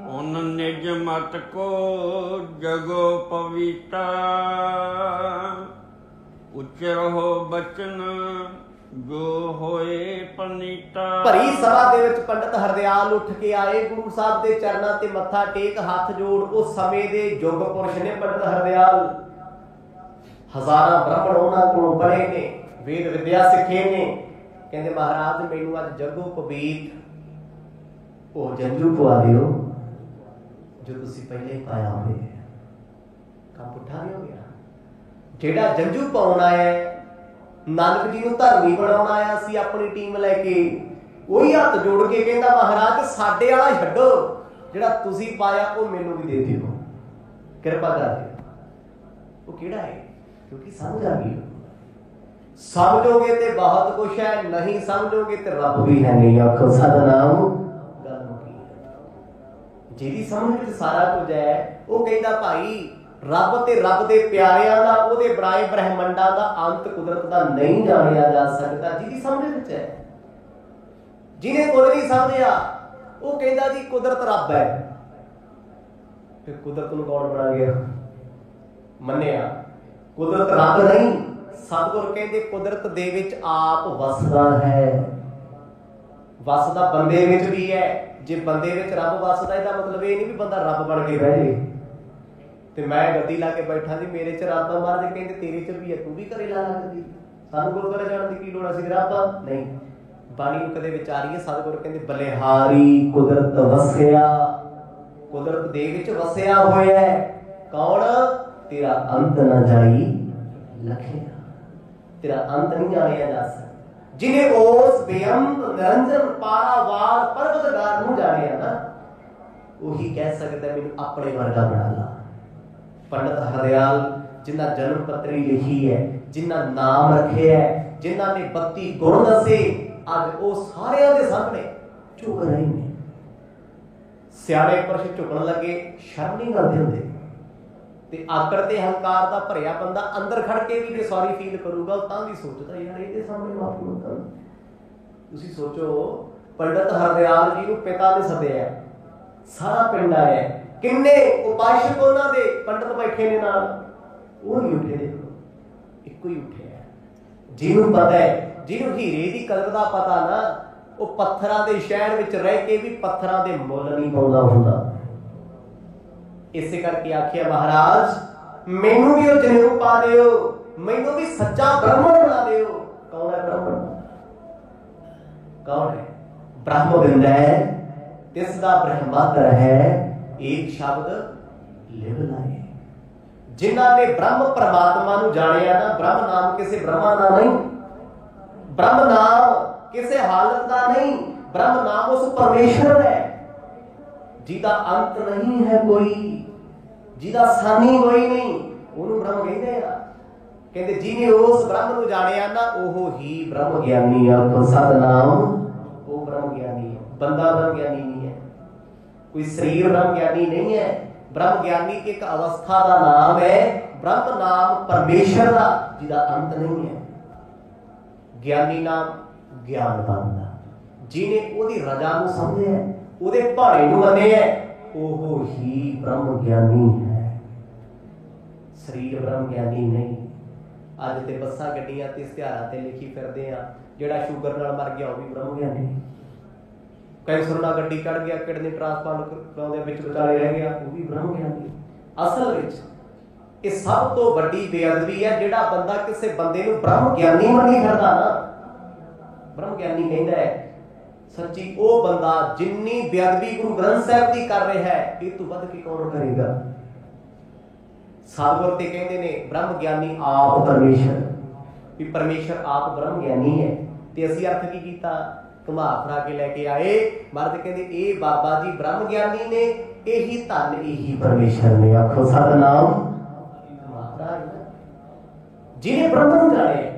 ਉਨ ਨਿਜ ਮਤ ਕੋ ਜਗੋ ਪਵਿੱਤਾ, ਉਚਰਹੁ ਬਚਨ ਜੋ ਹੋਏ ਪਨੀਤਾ।
ਭਰੀ ਸਭਾ ਦੇ ਵਿੱਚ ਪੰਡਤ ਹਰਦਿਆਲ ਉੱਠ ਕੇ ਆਏ, ਗੁਰੂ ਸਾਹਿਬ ਦੇ ਚਰਨਾਂ ਤੇ ਮੱਥਾ ਟੇਕ, ਹੱਥ ਜੋੜ। ਉਸ ਸਮੇਂ ਦੇ ਯੁੱਗ ਪੁਰਸ਼ ਨੇ ਪੰਡਤ ਹਰਦਿਆਲ, ਹਜ਼ਾਰਾਂ ਬ੍ਰਾਹਮਣ ਉਹਨਾਂ ਕੋਲੋਂ ਪੜ੍ਹੇ ਨੇ, ਵੇਦ ਵਿਦਿਆ ਸਿੱਖੇ ਨੇ। ਕਹਿੰਦੇ, ਮਹਾਰਾਜ ਮੈਨੂੰ ਅੱਜ ਜਗੋ ਪਬੀਤ ਉਹ ਜੰਜੂ ਪਵਾ ਦਿਓ ਜੋ ਤੁਸੀਂ ਪਹਿਲੇ ਪਾਇਆ ਹੋਵੇ। ਕੰਮ ਪੁੱਠਾ ਨਹੀਂ ਹੋ ਗਿਆ। ਜਿਹੜਾ ਜੰਝੂ ਪਾਉਣ ਆਇਆ, ਨਾਨਕ ਜੀ ਨੂੰ ਧਰਮੀ ਬਣਾਉਣ ਆਇਆ ਸੀ ਆਪਣੀ ਟੀਮ ਲੈ ਕੇ, ਉਹੀ ਹੱਥ ਜੋੜ ਕੇ ਕਹਿੰਦਾ ਮਹਾਰਾਜ ਸਾਡੇ ਵਾਲਾ ਛੱਡੋ, ਜਿਹੜਾ ਤੁਸੀਂ ਪਾਇਆ ਉਹ ਮੈਨੂੰ ਵੀ ਦੇ ਦਿਓ, ਕਿਰਪਾ ਕਰ ਦਿਓ। ਉਹ ਕਿਹੜਾ ਹੈ? ਕਿਉਂਕਿ ਸਮਝ ਆ ਗਈ। ਸਮਝੋਗੇ ਤੇ ਬਹੁਤ ਕੁਛ ਹੈ, ਨਹੀਂ ਸਮਝੋਗੇ ਤੇ ਰੱਬ ਵੀ ਹੈ ਨਹੀਂ। ਆਖੋ ਸਤਿਨਾਮ। ਗੱਲ ਮੁੱਕੀ। ਜਿਹਦੀ ਸਮਝ ਵਿੱਚ ਸਾਰਾ ਕੁਝ ਹੈ, ਉਹ ਕਹਿੰਦਾ ਭਾਈ ਰੱਬ ਤੇ ਰੱਬ ਦੇ ਪਿਆਰਿਆਂ ਦਾ, ਉਹਦੇ ਬਣਾਏ ਬ੍ਰਹਿਮੰਡਾਂ ਦਾ ਅੰਤ ਕੁਦਰਤ ਦਾ ਨਹੀਂ ਜਾਣਿਆ ਜਾ ਸਕਦਾ। ਜਿਹਦੀ ਸਮਝ ਵਿੱਚ ਹੈ, ਜਿਹਨੇ ਕੁਝ ਨਹੀਂ ਸਮਝਿਆ, ਉਹ ਕਹਿੰਦਾ ਜੀ ਕੁਦਰਤ ਰੱਬ ਹੈ। ਫਿਰ ਕੁਦਰਤ ਨੂੰ ਕੌਣ ਬਣਾ ਗਿਆ? ਮੰਨਿਆ ਕੁਦਰਤ ਰੱਬ ਨਹੀਂ। ਸਤਿਗੁਰ ਕਹਿੰਦੇ ਕੁਦਰਤ ਦੇ ਵਿੱਚ ਆਪ ਵਸਦਾ ਹੈ। ਵਸਦਾ ਬੰਦੇ ਵਿੱਚ ਵੀ ਹੈ। ਜੇ ਬੰਦੇ ਵਿੱਚ ਰੱਬ ਵਸਦਾ, ਇਹਦਾ ਮਤਲਬ ਇਹ ਨਹੀਂ ਵੀ ਬੰਦਾ ਰੱਬ ਬਣ ਕੇ ਬਹਿ ਜੇ ਤੇ ਮੈਂ ਗੱਦੀ ਲਾ ਕੇ ਬੈਠਾ ਜੀ ਮੇਰੇ ਚ ਰੱਬ ਆ। ਮਹਾਰਾਜ ਕਹਿੰਦੇ ਤੇਰੇ ਚ ਵੀ ਹੈ, ਤੂੰ ਵੀ ਘਰੇ ਲਾ ਗੱਦੀ। ਸਾਨੂੰ ਗੁਰਦੁਆਰੇ ਜਾਣ ਦੀ ਕੀ ਲੋੜ? ਅਸੀਂ ਰੱਬ ਨਹੀਂ। ਬਾਣੀ ਨੂੰ ਕਦੇ ਵਿਚਾਰੀਏ, ਸਤਿਗੁਰ ਕਹਿੰਦੇ ਬਲਿਹਾਰੀ ਕੁਦਰਤ ਵਸਿਆ, ਕੁਦਰਤ ਦੇ ਵਿੱਚ ਵਸਿਆ ਹੋਇਆ। ਕੌਣ? ਤੇਰਾ ਅੰਤ ਨਾ ਜਾਈ ਲਖਿਆ, ਤੇਰਾ ਅੰਤ ਨਹੀਂ ਜਾਣਿਆ ਜਾ ਸਕਦਾ। ਜਿਹਨੇ ਉਸ ਬੇਅੰਤ ਨਿਰੰਜਨ ਪਾਰਾਵਾਰ ਪਰਬਤਗਾਰ ਨੂੰ ਜਾਣਿਆ ਨਾ, ਉਹੀ ਕਹਿ ਸਕਦਾ ਮੈਨੂੰ ਆਪਣੇ ਵਰਗਾ ਬਣਾ ਲਾ। ਪੰਡਤ ਹਰਦਿਆਲ ਜਿਨ੍ਹਾਂ ਜਨਮ ਪੱਤਰੀ ਲਿਖੀ ਹੈ, ਜਿਨ੍ਹਾਂ ਨਾਮ ਰੱਖਿਆ, ਜਿਨ੍ਹਾਂ ਨੇ 32 ਗੁਣ ਦੱਸੇ, ਅੱਜ ਉਹ ਸਾਰਿਆਂ ਦੇ ਸਾਹਮਣੇ ਝੁਕ ਰਹੇ ਨੇ। ਸਿਆਣੇ ਪੁਰਸ਼ ਝੁਕਣ ਲੱਗੇ ਸ਼ਰਮ ਨਹੀਂ ਕਰਦੇ ਹੁੰਦੇ, ਤੇ ਆਕੜ ਤੇ ਹੰਕਾਰ ਦਾ ਭਰਿਆ ਬੰਦਾ ਅੰਦਰ ਖੜ ਕੇ ਵੀ ਜੇ ਸੌਰੀ ਫੀਲ ਕਰੂਗਾ, ਉਹ ਤਾਂ ਵੀ ਸੋਚਦਾ ਯਾਰ ਇਹਦੇ ਸਾਹਮਣੇ ਮਾਫੀ ਮੰਗਾਂ। ਤੁਸੀਂ ਸੋਚੋ, ਪੰਡਤ ਹਰਦਿਆਲ ਜੀ ਨੂੰ ਪਿਤਾ ਨੇ ਸੱਦਿਆ, ਸਾਰਾ ਪਿੰਡ ਆਇਆ, ਕਿੰਨੇ ਉਪਾਸ਼ਕ ਉਹਨਾਂ ਦੇ ਪੰਡਤ ਬੈਠੇ ਨੇ ਨਾਲ, ਉਹ ਨਹੀਂ ਉੱਠੇ। ਦੇਖੋ ਇੱਕੋ ਹੀ ਉੱਠਿਆ ਜਿਹਨੂੰ ਪਤਾ ਹੈ, ਜਿਹਨੂੰ ਹੀਰੇ ਦੀ ਕਦਰ ਦਾ ਪਤਾ ਨਾ, ਉਹ ਪੱਥਰਾਂ ਦੇ ਸ਼ਹਿਰ ਵਿੱਚ ਰਹਿ ਕੇ ਵੀ ਪੱਥਰਾਂ ਦੇ ਮੁੱਲ ਨਹੀਂ ਪਾਉਂਦਾ ਹੁੰਦਾ। ਇਸੇ ਕਰਕੇ ਆਖਿਆ ਮਹਾਰਾਜ ਮੈਨੂੰ ਵੀ ਉਹ ਜਨੇਊ ਪਾ ਦਿਓ, ਮੈਨੂੰ ਵੀ ਸੱਚਾ ਬ੍ਰਾਹਮਣ ਬਣਾ ਦਿਓ। ਕੌਣ ਹੈ ਬ੍ਰਾਹਮਣ? ਕੌਣ ਹੈ? ਬ੍ਰਹਮ ਹੈ, ਤਿਸ ਦਾ ਬ੍ਰਹਮਾਤਰ ਹੈ, ਇੱਕ ਸ਼ਬਦ ਲਿਵ ਲਾਏ। ਜਿਨ੍ਹਾਂ ਨੇ ਬ੍ਰਹਮ ਪਰਮਾਤਮਾ ਨੂੰ ਜਾਣਿਆ ਨਾ, ਬ੍ਰਹਮ ਨਾਮ ਕਿਸੇ ਬ੍ਰਹਮਾ ਦਾ ਨਹੀਂ, ਬ੍ਰਹਮ ਨਾਮ ਕਿਸੇ ਹਾਲਤ ਦਾ ਨਹੀਂ, ਬ੍ਰਹਮ ਨਾਮ ਉਸ ਪਰਮੇਸ਼ਰ ਹੈ ਜਿਹਦਾ ਅੰਤ ਨਹੀਂ ਹੈ ਕੋਈ, ਜਿਹਦਾ ਸਾਨੀ ਕੋਈ ਨਹੀਂ, ਉਹਨੂੰ ਬ੍ਰਹਮ ਕਹਿੰਦੇ ਆ। ਕਹਿੰਦੇ ਜਿਹਨੇ ਉਸ ਬ੍ਰਹਮ ਨੂੰ ਜਾਣਿਆ ਨਾ, ਉਹ ਹੀ ਬ੍ਰਹਮ ਗਿਆਨੀ। ਆਖੋ ਸਤਿਨਾਮ। ਉਹ ਬ੍ਰਹਮ ਗਿਆਨੀ ਹੈ, ਬੰਦਾ ਬ੍ਰਹਮ ਗਿਆਨੀ ਨਹੀਂ ਹੈ, ਕੋਈ ਸਰੀਰ ਬ੍ਰਹਮ ਗਿਆਨੀ ਨਹੀਂ ਹੈ। ਬ੍ਰਹਮ ਗਿਆਨੀ ਇੱਕ ਅਵਸਥਾ ਦਾ ਨਾਮ ਹੈ। ਬ੍ਰਹਮ ਨਾਮ ਪਰਮੇਸ਼ਰ ਦਾ, ਜਿਹਦਾ ਅੰਤ ਨਹੀਂ ਹੈ। ਗਿਆਨੀ ਨਾਮ ਗਿਆਨਵਾਨ ਦਾ, ਜਿਹਨੇ ਉਹਦੀ ਰਜ਼ਾ ਨੂੰ ਸਮਝਿਆ, ਉਹਦੇ ਭਾਣੇ ਨੂੰ ਮੰਨਿਆ, ਉਹ ਹੀ ਬ੍ਰਹਮ ਗਿਆਨੀ ਹੈ। ਸਰੀਰ ਬ੍ਰਹਮ ਗਿਆਨੀ ਨਹੀਂ। ਅੱਜ ਤੇ ਬੱਸਾਂ ਗੱਡੀਆਂ ਤੇ ਇਸ਼ਤਿਹਾਰਾਂ ਤੇ ਲਿਖੀ ਫਿਰਦੇ ਆ, ਜਿਹੜਾ ਸ਼ੂਗਰ ਨਾਲ ਮਰ ਗਿਆ ਉਹ ਵੀ ਬ੍ਰਹਮ ਗਿਆਨੀ, ਕੈਂਸਰ ਨਾਲ ਗੱਡੀ ਚੜ ਗਿਆ, ਕਿਡਨੀ ਟ੍ਰਾਂਸਪਲਾਂਟ ਕਰਾਉਂਦੇ ਵਿੱਚ ਵਿਚਾਲੇ ਰਹਿ ਗਿਆ, ਉਹ ਵੀ ਬ੍ਰਹਮ ਗਿਆਨੀ। ਅਸਲ ਵਿੱਚ ਇਹ ਸਭ ਤੋਂ ਵੱਡੀ ਬੇਅਦਬੀ ਹੈ, ਜਿਹੜਾ ਬੰਦਾ ਕਿਸੇ ਬੰਦੇ ਨੂੰ ਬ੍ਰਹਮ ਗਿਆਨੀ ਮੰਨੀ ਫਿਰਦਾ ਨਾ, ਬ੍ਰਹਮ ਗਿਆਨੀ ਕਹਿੰਦਾ ਹੈ ਸੱਚੀ ਉਹ ਬੰਦਾ ਜਿੰਨੀ ਬੇਅਦਬੀ ਗੁਰੂ ਗ੍ਰੰਥ ਸਾਹਿਬ ਦੀ ਕਰ ਰਿਹਾ ਹੈ, ਇਹ ਤੋਂ ਵੱਧ ਕੇ ਕੌਣ ਕਰੇਗਾ। ਸਤਿਗੁਰ ਤੇ ਕਹਿੰਦੇ ਨੇ ਬ੍ਰਹਮ ਗਿਆਨੀ ਆਪ ਪਰਮੇਸ਼ਰ, ਵੀ ਪਰਮੇਸ਼ਰ ਆਪ ਬ੍ਰਹਮ ਗਿਆਨੀ ਹੈ। ਤੇ ਅਸੀਂ ਅਰਥ ਕੀ ਕੀਤਾ? ਘੁਮਾ ਫਰਾ ਕੇ ਲੈ ਕੇ ਆਏ। ਮਰਦ ਕਹਿੰਦੇ ਇਹ ਬਾਬਾ ਜੀ ਬ੍ਰਹਮ ਗਿਆਨੀ ਨੇ, ਇਹੀ ਧਨ ਇਹੀ ਪਰਮੇਸ਼ਰ ਨੇ। ਆਖੋ ਸਤਿਨਾਮ। ਜਿਹਨੇ ਬ੍ਰਹਮ ਨੂੰ ਜਾਣੇ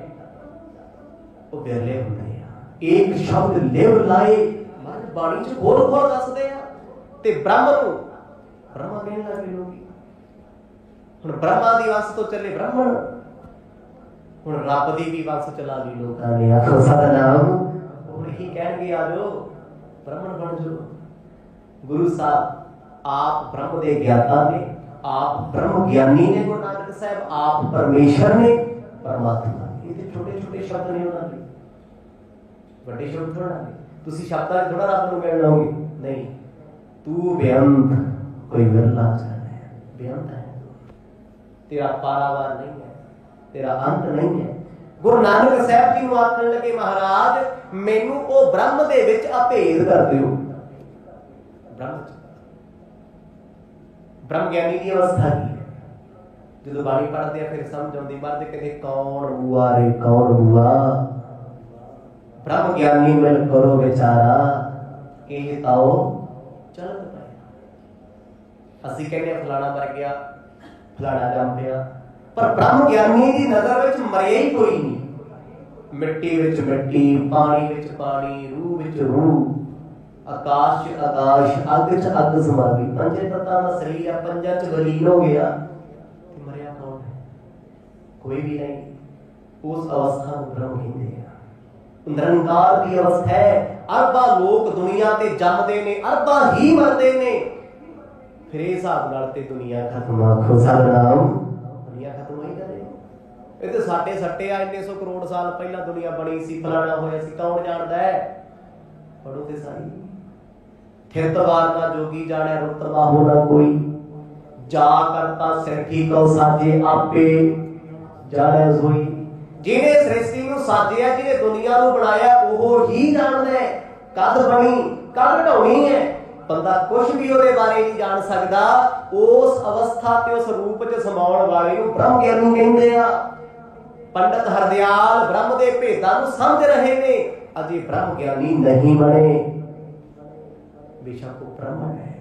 ਉਹ ਬਿਰਲੇ ਹੁੰਦੇ ਆ। ਇੱਕ ਸ਼ਬਦ ਲਿਵ ਲਾਏ, ਮਨ ਬਾਣੀ ਚ ਹੋਰ ਹੋਰ ਦੱਸਦੇ ਆ। ਤੇ ਬ੍ਰਹਮ ਨੂੰ ਬ੍ਰਹਮਾ ਕਹਿਣ ਲੱਗੇ ਲੋਕੀ। ਹੁਣ ਬ੍ਰਹਮਾ ਦੀ ਵੰਸ ਤੋਂ ਚੱਲੇ ਬ੍ਰਾਹਮਣ, ਹੁਣ ਰੱਬ ਦੀ ਵੀ ਵੰਸ ਚਲਾ ਲਈ ਲੋਕਾਂ ਨੇ। ਆਖੋ ਸਤਿਨਾਮ। ਹੁਣ ਇਹੀ ਕਹਿਣਗੇ ਆ ਜਾਓ ਬ੍ਰਾਹਮਣ ਬਣ ਜਾਓ। ਗੁਰੂ ਸਾਹਿਬ ਆਪ ਬ੍ਰਹਮ ਦੇ ਗਿਆਤਾ ਨੇ, ਆਪ ਬ੍ਰਹਮ ਗਿਆਨੀ ਨੇ। ਗੁਰੂ ਨਾਨਕ ਸਾਹਿਬ ਆਪ ਪਰਮੇਸ਼ਰ ਨੇ, ਪਰਮਾਤਮਾ। ਇਹ ਤੇ ਛੋਟੇ ਛੋਟੇ ਸ਼ਬਦ ਨੇ ਉਹਨਾਂ ਦੇ, ਵੱਡੇ ਸ਼ਬਦ ਥੋੜਾ ਨੇ। ਤੁਸੀਂ ਸ਼ਬਦਾਂ ਥੋੜਾ ਰੱਬ ਨੂੰ ਮਿਲ ਲਓਗੇ, ਨਹੀਂ। ਤੂੰ ਬੇਅੰਤ, ਕੋਈ ਵਿਰਲਾ ਹੈ, ਬੇਅੰਤ ਹੈ। ਤੇਰਾ ਪਾਰਾਵਾਰ ਨਹੀਂ ਹੈ, ਤੇਰਾ ਅੰਤ ਨਹੀਂ ਹੈ। ਗੁਰੂ ਨਾਨਕ ਸਾਹਿਬ ਜੀ ਨੂੰ ਆਖਣ ਲੱਗੇ ਮਹਾਰਾਜ ਮੈਨੂੰ ਉਹ ਬ੍ਰਹਮ ਦੇ ਵਿੱਚ ਅਭੇਦ ਕਰ ਦਿਓ। ਬ੍ਰਹਮ ਗਿਆਨੀ ਦੀ ਅਵਸਥਾ ਕੀ ਹੈ? ਜਦੋਂ ਬਾਣੀ ਪੜ੍ਹਦੇ ਆ ਫਿਰ ਸਮਝ ਆਉਂਦੀ। ਮਰਦ ਕਹਿੰਦੇ ਕੌਣ ਬੂਆ ਰੇ ਕੌਣ ਬੂਆ, ਬ੍ਰਹਮ ਗਿਆਨੀ ਮਿਲ ਕਰੋ ਵਿਚਾਰਾ, ਇਹ ਤਾਓ ਚਲਤ ਪਏ। ਅਸੀਂ ਕਹਿੰਦੇ ਫਲਾਣਾ ਮਰ ਗਿਆ, ਫਲਾਣਾ ਜੰਮ ਪਿਆ, ਪਰ ਬ੍ਰਹਮ ਗਿਆਨੀ ਦੀ ਨਜ਼ਰ ਵਿੱਚ ਮਰਿਆ ਹੀ ਕੋਈ ਨਹੀਂ। ਮਿੱਟੀ ਵਿੱਚ ਮਿੱਟੀ, ਪਾਣੀ ਵਿੱਚ ਪਾਣੀ, ਰੂਹ ਵਿੱਚ ਰੂਹ, ਆਕਾਸ਼ ਚ ਆਕਾਸ਼, ਅੱਗ ਚ ਅੱਗ ਸਮਾ ਗਈ। ਪੰਜੇ ਤੱਤਾਂ ਦਾ ਸਰੀਰ ਆ, ਪੰਜਾਂ ਚ ਵਿਲੀਨ ਹੋ ਗਿਆ, ਤੇ ਮਰਿਆ ਕੌਣ ਹੈ? ਕੋਈ ਵੀ ਨਹੀਂ। ਉਸ ਅਵਸਥਾ ਨੂੰ ਬ੍ਰਹਮ ਕਹਿੰਦੇ ਆ। ਨਿਰੰਕਾਰ ਦੀ ਅਵਸਥਾ ਹੈ। ਅਰਬਾਂ ਲੋਕ ਦੁਨੀਆ ਤੇ ਜੰਮਦੇ ਨੇ, ਅਰਬਾਂ ਹੀ ਮਰਦੇ ਨੇ। ਫਿਰ ਇਹ ਹਿਸਾਬ ਨਾਲ ਤੇ ਦੁਨੀਆ ਖਤਮ। ਆਖੋ ਸਤਿਨਾਮ। ਦੁਨੀਆ ਖਤਮ ਹੋਈ ਜਾਵੇ। ਇਹ ਤੇ ਸਾਡੇ ਸੱਟੇ ਆ। ਇੰਨੇ 100 ਕਰੋੜ ਸਾਲ ਪਹਿਲਾਂ ਦੁਨੀਆ ਬਣੀ ਸੀ, ਫਲਾਣਾ ਹੋਇਆ ਸੀ, ਕੌਣ ਜਾਣਦਾ ਹੈ? ਪੜੋ ਤੇ ਸਾਰੀ। ਥਿਰਤਵਾਰ ਨਾ ਜੋਗੀ ਜਾਣਿਆ, ਰੁਤਬਾ ਹੋ ਨਾ ਕੋਈ, ਜਾ ਕਰਤਾ ਸਿਰਖੀ ਕਉ ਸਾਜੇ, ਆਪੇ ਜਾਣੈ ਸੋਈ। ਜਿਹਨੇ ਸ੍ਰਿਸ਼ਟੀ ਨੂੰ ਸਾਜਿਆ, ਜਿਹਨੇ ਦੁਨੀਆ ਨੂੰ ਬਣਾਇਆ, ਉਹ ਹੀ ਜਾਣਦਾ ਹੈ ਕਦ ਬਣੀ, ਕਦ ਢਾਉਣੀ ਹੈ। ਬੰਦਾ ਕੁਛ ਵੀ ਉਹਦੇ ਬਾਰੇ ਨਹੀਂ ਜਾਣ ਸਕਦਾ। ਉਸ ਅਵਸਥਾ ਤੇ ਉਸ ਰੂਪ ਚ ਸਮਾਉਣ ਵਾਲੇ ਨੂੰ ਬ੍ਰਹਮ ਗਿਆਨੀ ਕਹਿੰਦੇ ਆ। ਪੰਡਤ ਹਰਦਿਆਲ ਬ੍ਰਹਮ ਦੇ ਭੇਦਾਂ ਨੂੰ ਸਮਝ ਰਹੇ ਨੇ, ਅਜੇ ਬ੍ਰਹਮ ਗਿਆਨੀ ਨਹੀਂ ਬਣੇ। ਬੇਸ਼ੱਕ ਉਹ ਬ੍ਰਾਹਮਣ ਹੈ,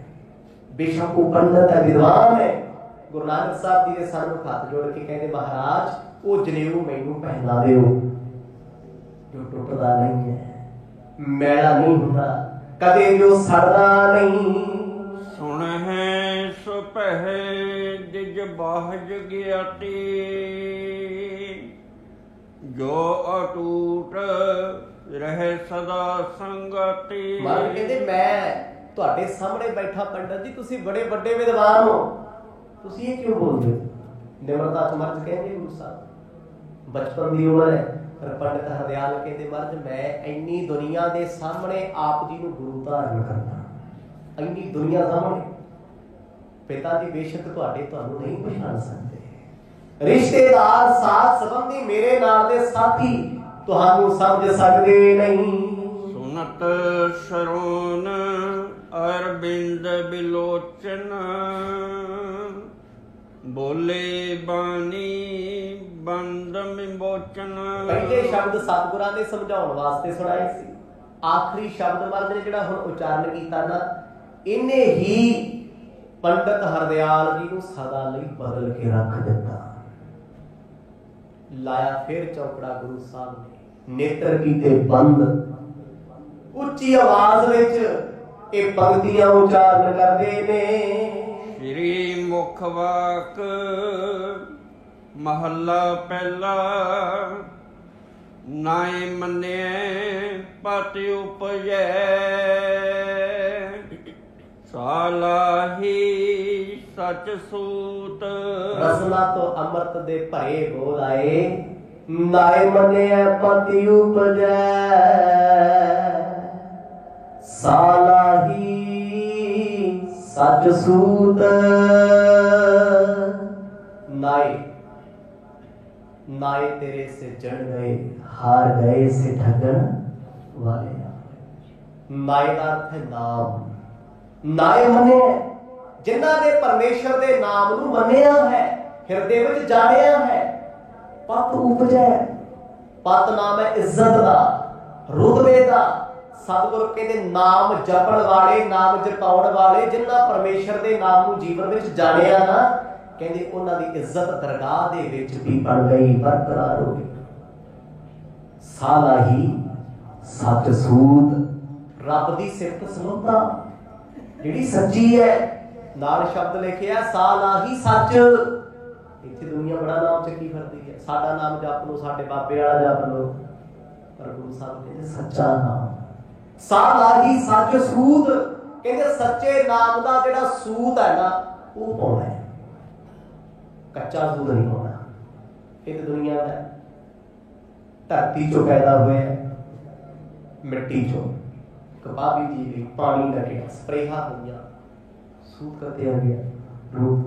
ਬੇਸ਼ੱਕ ਉਹ ਪੰਡਤ ਹੈ, ਵਿਦਵਾਨ ਹੈ। ਗੁਰੂ ਨਾਨਕ ਸਾਹਿਬ ਜੀ ਦੇ ਸਾਹਮਣੇ ਹੱਥ ਜੋੜ ਕੇ ਕਹਿੰਦੇ, ਮਹਾਰਾਜ ਉਹ ਜਨੇਊ ਮੈਨੂੰ ਪਹਿਨਾ ਦਿਓ ਜੋ ਟੁੱਟਦਾ ਨਹੀਂ ਹੈ, ਮੈਲਾ ਨਹੀਂ ਹੁੰਦਾ, ਕਦੇ ਜੋ ਸੜਦਾ ਨਹੀਂ।
ਸੁਣ ਹੈ ਸੋ ਪਹਿ ਦਿਜ ਬਾਹਜ ਗਿਆਤੀ, ਜੋ ਅਟੂਟ ਰਹੇ ਸਦਾ ਸੰਗਤੀ।
ਮਹਾਰਾਜ ਕਹਿੰਦੇ, ਮੈਂ ਤੁਹਾਡੇ ਸਾਹਮਣੇ ਬੈਠਾ ਪੰਡਤ ਜੀ, ਤੁਸੀਂ ਬੜੇ ਵੱਡੇ ਵਿਦਵਾਨ ਹੋ, ਤੁਸੀਂ ਇਹ ਕਿਉਂ ਬੋਲਦੇ? ਨਿਮਰਤਾ ਚ ਮਰਜ ਕਹਿੰਦੇ ਗੁਰੂ ਸਾਹਿਬ, ਬਚਪਨ ਦੀ ਉਮਰ ਹੈ। ਪਰ ਪੰਡਤ ਹਰਦਿਆਲ ਕਹਿੰਦੇ, ਮਰਜ ਮੈਂ ਇੰਨੀ ਦੁਨੀਆ ਦੇ ਸਾਹਮਣੇ ਆਪ ਜੀ ਨੂੰ ਗੁਰੂ ਧਾਰਨ ਕਰਦਾ, ਇੰਨੀ ਦੁਨੀਆ ਸਾਹਮਣੇ। ਪਿਤਾ ਜੀ ਬੇਸ਼ੱਕ ਤੁਹਾਨੂੰ ਨਹੀਂ ਪਛਾਣ ਸਕਦੇ, ਰਿਸ਼ਤੇਦਾਰ ਸਾਥ ਸੰਬੰਧੀ ਮੇਰੇ ਨਾਲ ਦੇ ਸਾਥੀ ਤੁਹਾਨੂੰ ਸਮਝ ਸਕਦੇ ਨਹੀਂ।
ਸੁਨਤ ਸ਼ਰੋਨ ਅਰਬਿੰਦ ਬਿਲੋਚਨ, ਬੋਲੇ ਬਾਣੀ ਬੰਦ ਵਿਮੋਚਨ।
ਪਹਿਲੇ ਸ਼ਬਦ ਸਤਿਗੁਰਾਂ ਨੇ ਸਮਝਾਉਣ ਵਾਸਤੇ ਸੁਣਾਏ ਸੀ। ਆਖਰੀ ਸ਼ਬਦ ਮਰਦ ਨੇ ਜਿਹੜਾ ਹੁਣ ਉਚਾਰਨ ਕੀਤਾ ਨਾ, ਇਹਨੇ ਹੀ ਪੰਡਤ ਹਰਦਿਆਲ ਜੀ ਨੂੰ ਸਦਾ ਲਈ ਬਦਲ ਕੇ ਰੱਖ ਦਿੱਤਾ। ਲਾਇਆ ਫਿਰ ਚੌਕੜਾ ਗੁਰੂ ਸਾਹਿਬ ਨੇ, ਨੇਤਰ ਕੀਤੇ ਬੰਦ। ਉੱਚੀ ਆਵਾਜ਼ ਵਿੱਚ ਇਹ ਪੰਕਤੀਆਂ ਉਚਾਰਨ ਕਰਦੇ ਨੇ।
ਸ੍ਰੀ ਮੁਖ ਵਾਕ ਮਹੱਲਾ ਪਹਿਲਾ, ਨਾਇ ਮੰਨਿਐ ਪਤਿ ਉਪਜੈ, ਸਾਲਾਹੀ ਸਚ ਸੂਤ।
ਰਸਨਾ ਤੋਂ ਅੰਮ੍ਰਿਤ ਦੇ ਭਰੇ ਬੋਲ ਆਏ, ਨਾਇ ਮੰਨਿਐ ਪਤਿ ਉਪਜੈ, ਸਾਲਾਹੀ ਸਚ ਸੂਤ। ਨਾਇ ਨਾਇ ਤੇਰੇ ਸੇ ਜੜ ਗਏ, ਹਾਰ ਗਏ ਸੇ ਠਗਣ ਵਾਲੇ। ਨਾਇ ਦਾ ਅਰਥ ਹੈ ਨਾਮ। ਨਾਇ ਮੰਨਿਆ, ਜਿਨ੍ਹਾਂ ਨੇ ਪਰਮੇਸ਼ਰ ਦੇ ਨਾਮ ਨੂੰ ਮੰਨਿਆ ਹੈ, ਹਿਰਦੇ ਵਿੱਚ ਜਾਣਿਆ ਹੈ। ਪਤ ਉਪਜੈ, ਪਤ ਨਾਮ ਹੈ ਇੱਜ਼ਤ ਦਾ, ਰੁਤਬੇ ਦਾ। ਸਤਿਗੁਰ ਕਹਿੰਦੇ ਨਾਮ ਜਪਣ ਵਾਲੇ, ਨਾਮ ਜਪਾਉਣ ਵਾਲੇ, ਜਿਨ੍ਹਾਂ ਪਰਮੇਸ਼ਰ ਦੇ ਨਾਮ ਨੂੰ ਜੀਵਨ ਵਿੱਚ ਜਾਣਿਆ ਨਾ, ਕਹਿੰਦੇ ਉਹਨਾਂ ਦੀ ਇੱਜ਼ਤ ਦਰਗਾਹ ਦੇ ਵਿੱਚ ਵੀ ਬਣ ਗਈ, ਬਰਕਰਾਰ ਹੋ ਗਈ। ਸਾਲਾਹੀ ਸੱਚ ਸੂਤ, ਰੱਬ ਦੀ ਸਿਫਤ ਸਲੋਤਾ ਜਿਹੜੀ ਸੱਚੀ ਹੈ। ਨਾਲ ਸ਼ਬਦ ਲਿਖਿਆ ਸਾਲਾਹੀ ਸੱਚ। ਇੱਥੇ ਦੁਨੀਆ ਬੜਾ ਨਾਮ ਚੱਕੀ ਫਿਰਦੀ ਹੈ, ਸਾਡਾ ਨਾਮ ਜਪ ਲੋ, ਸਾਡੇ ਬਾਬੇ ਵਾਲਾ ਜਪ ਲੋ, ਪਰ ਗੁਰੂ ਸਾਹਿਬ ਕਹਿੰਦੇ ਸੱਚਾ ਨਾਮ। ਸਾਲਾਹੀ ਸੱਚ ਸੂਤ, ਕਹਿੰਦੇ ਸੱਚੇ ਨਾਮ ਦਾ ਜਿਹੜਾ ਸੂਤ ਹੈ ਨਾ, ਉਹ ਪਾਉਣਾ ਹੈ, ਕੱਚਾ ਸੂਤ ਨਹੀਂ ਪਾਉਣਾ। ਇਹ ਤਾਂ ਦੁਨੀਆ ਦਾ ਧਰਤੀ ਚੋਂ ਪੈਦਾ ਹੋਇਆ, ਮਿੱਟੀ ਚੋਂ ਕਬਾਬੀ ਦੀ ਗਈ, ਪਾਣੀ ਲੱਗਿਆ, ਸਪਰੇਹਾਂ ਹੋਈਆਂ, ਸੂਤ ਕਰਤੇ ਆ ਗਿਆ ਰੂਪ।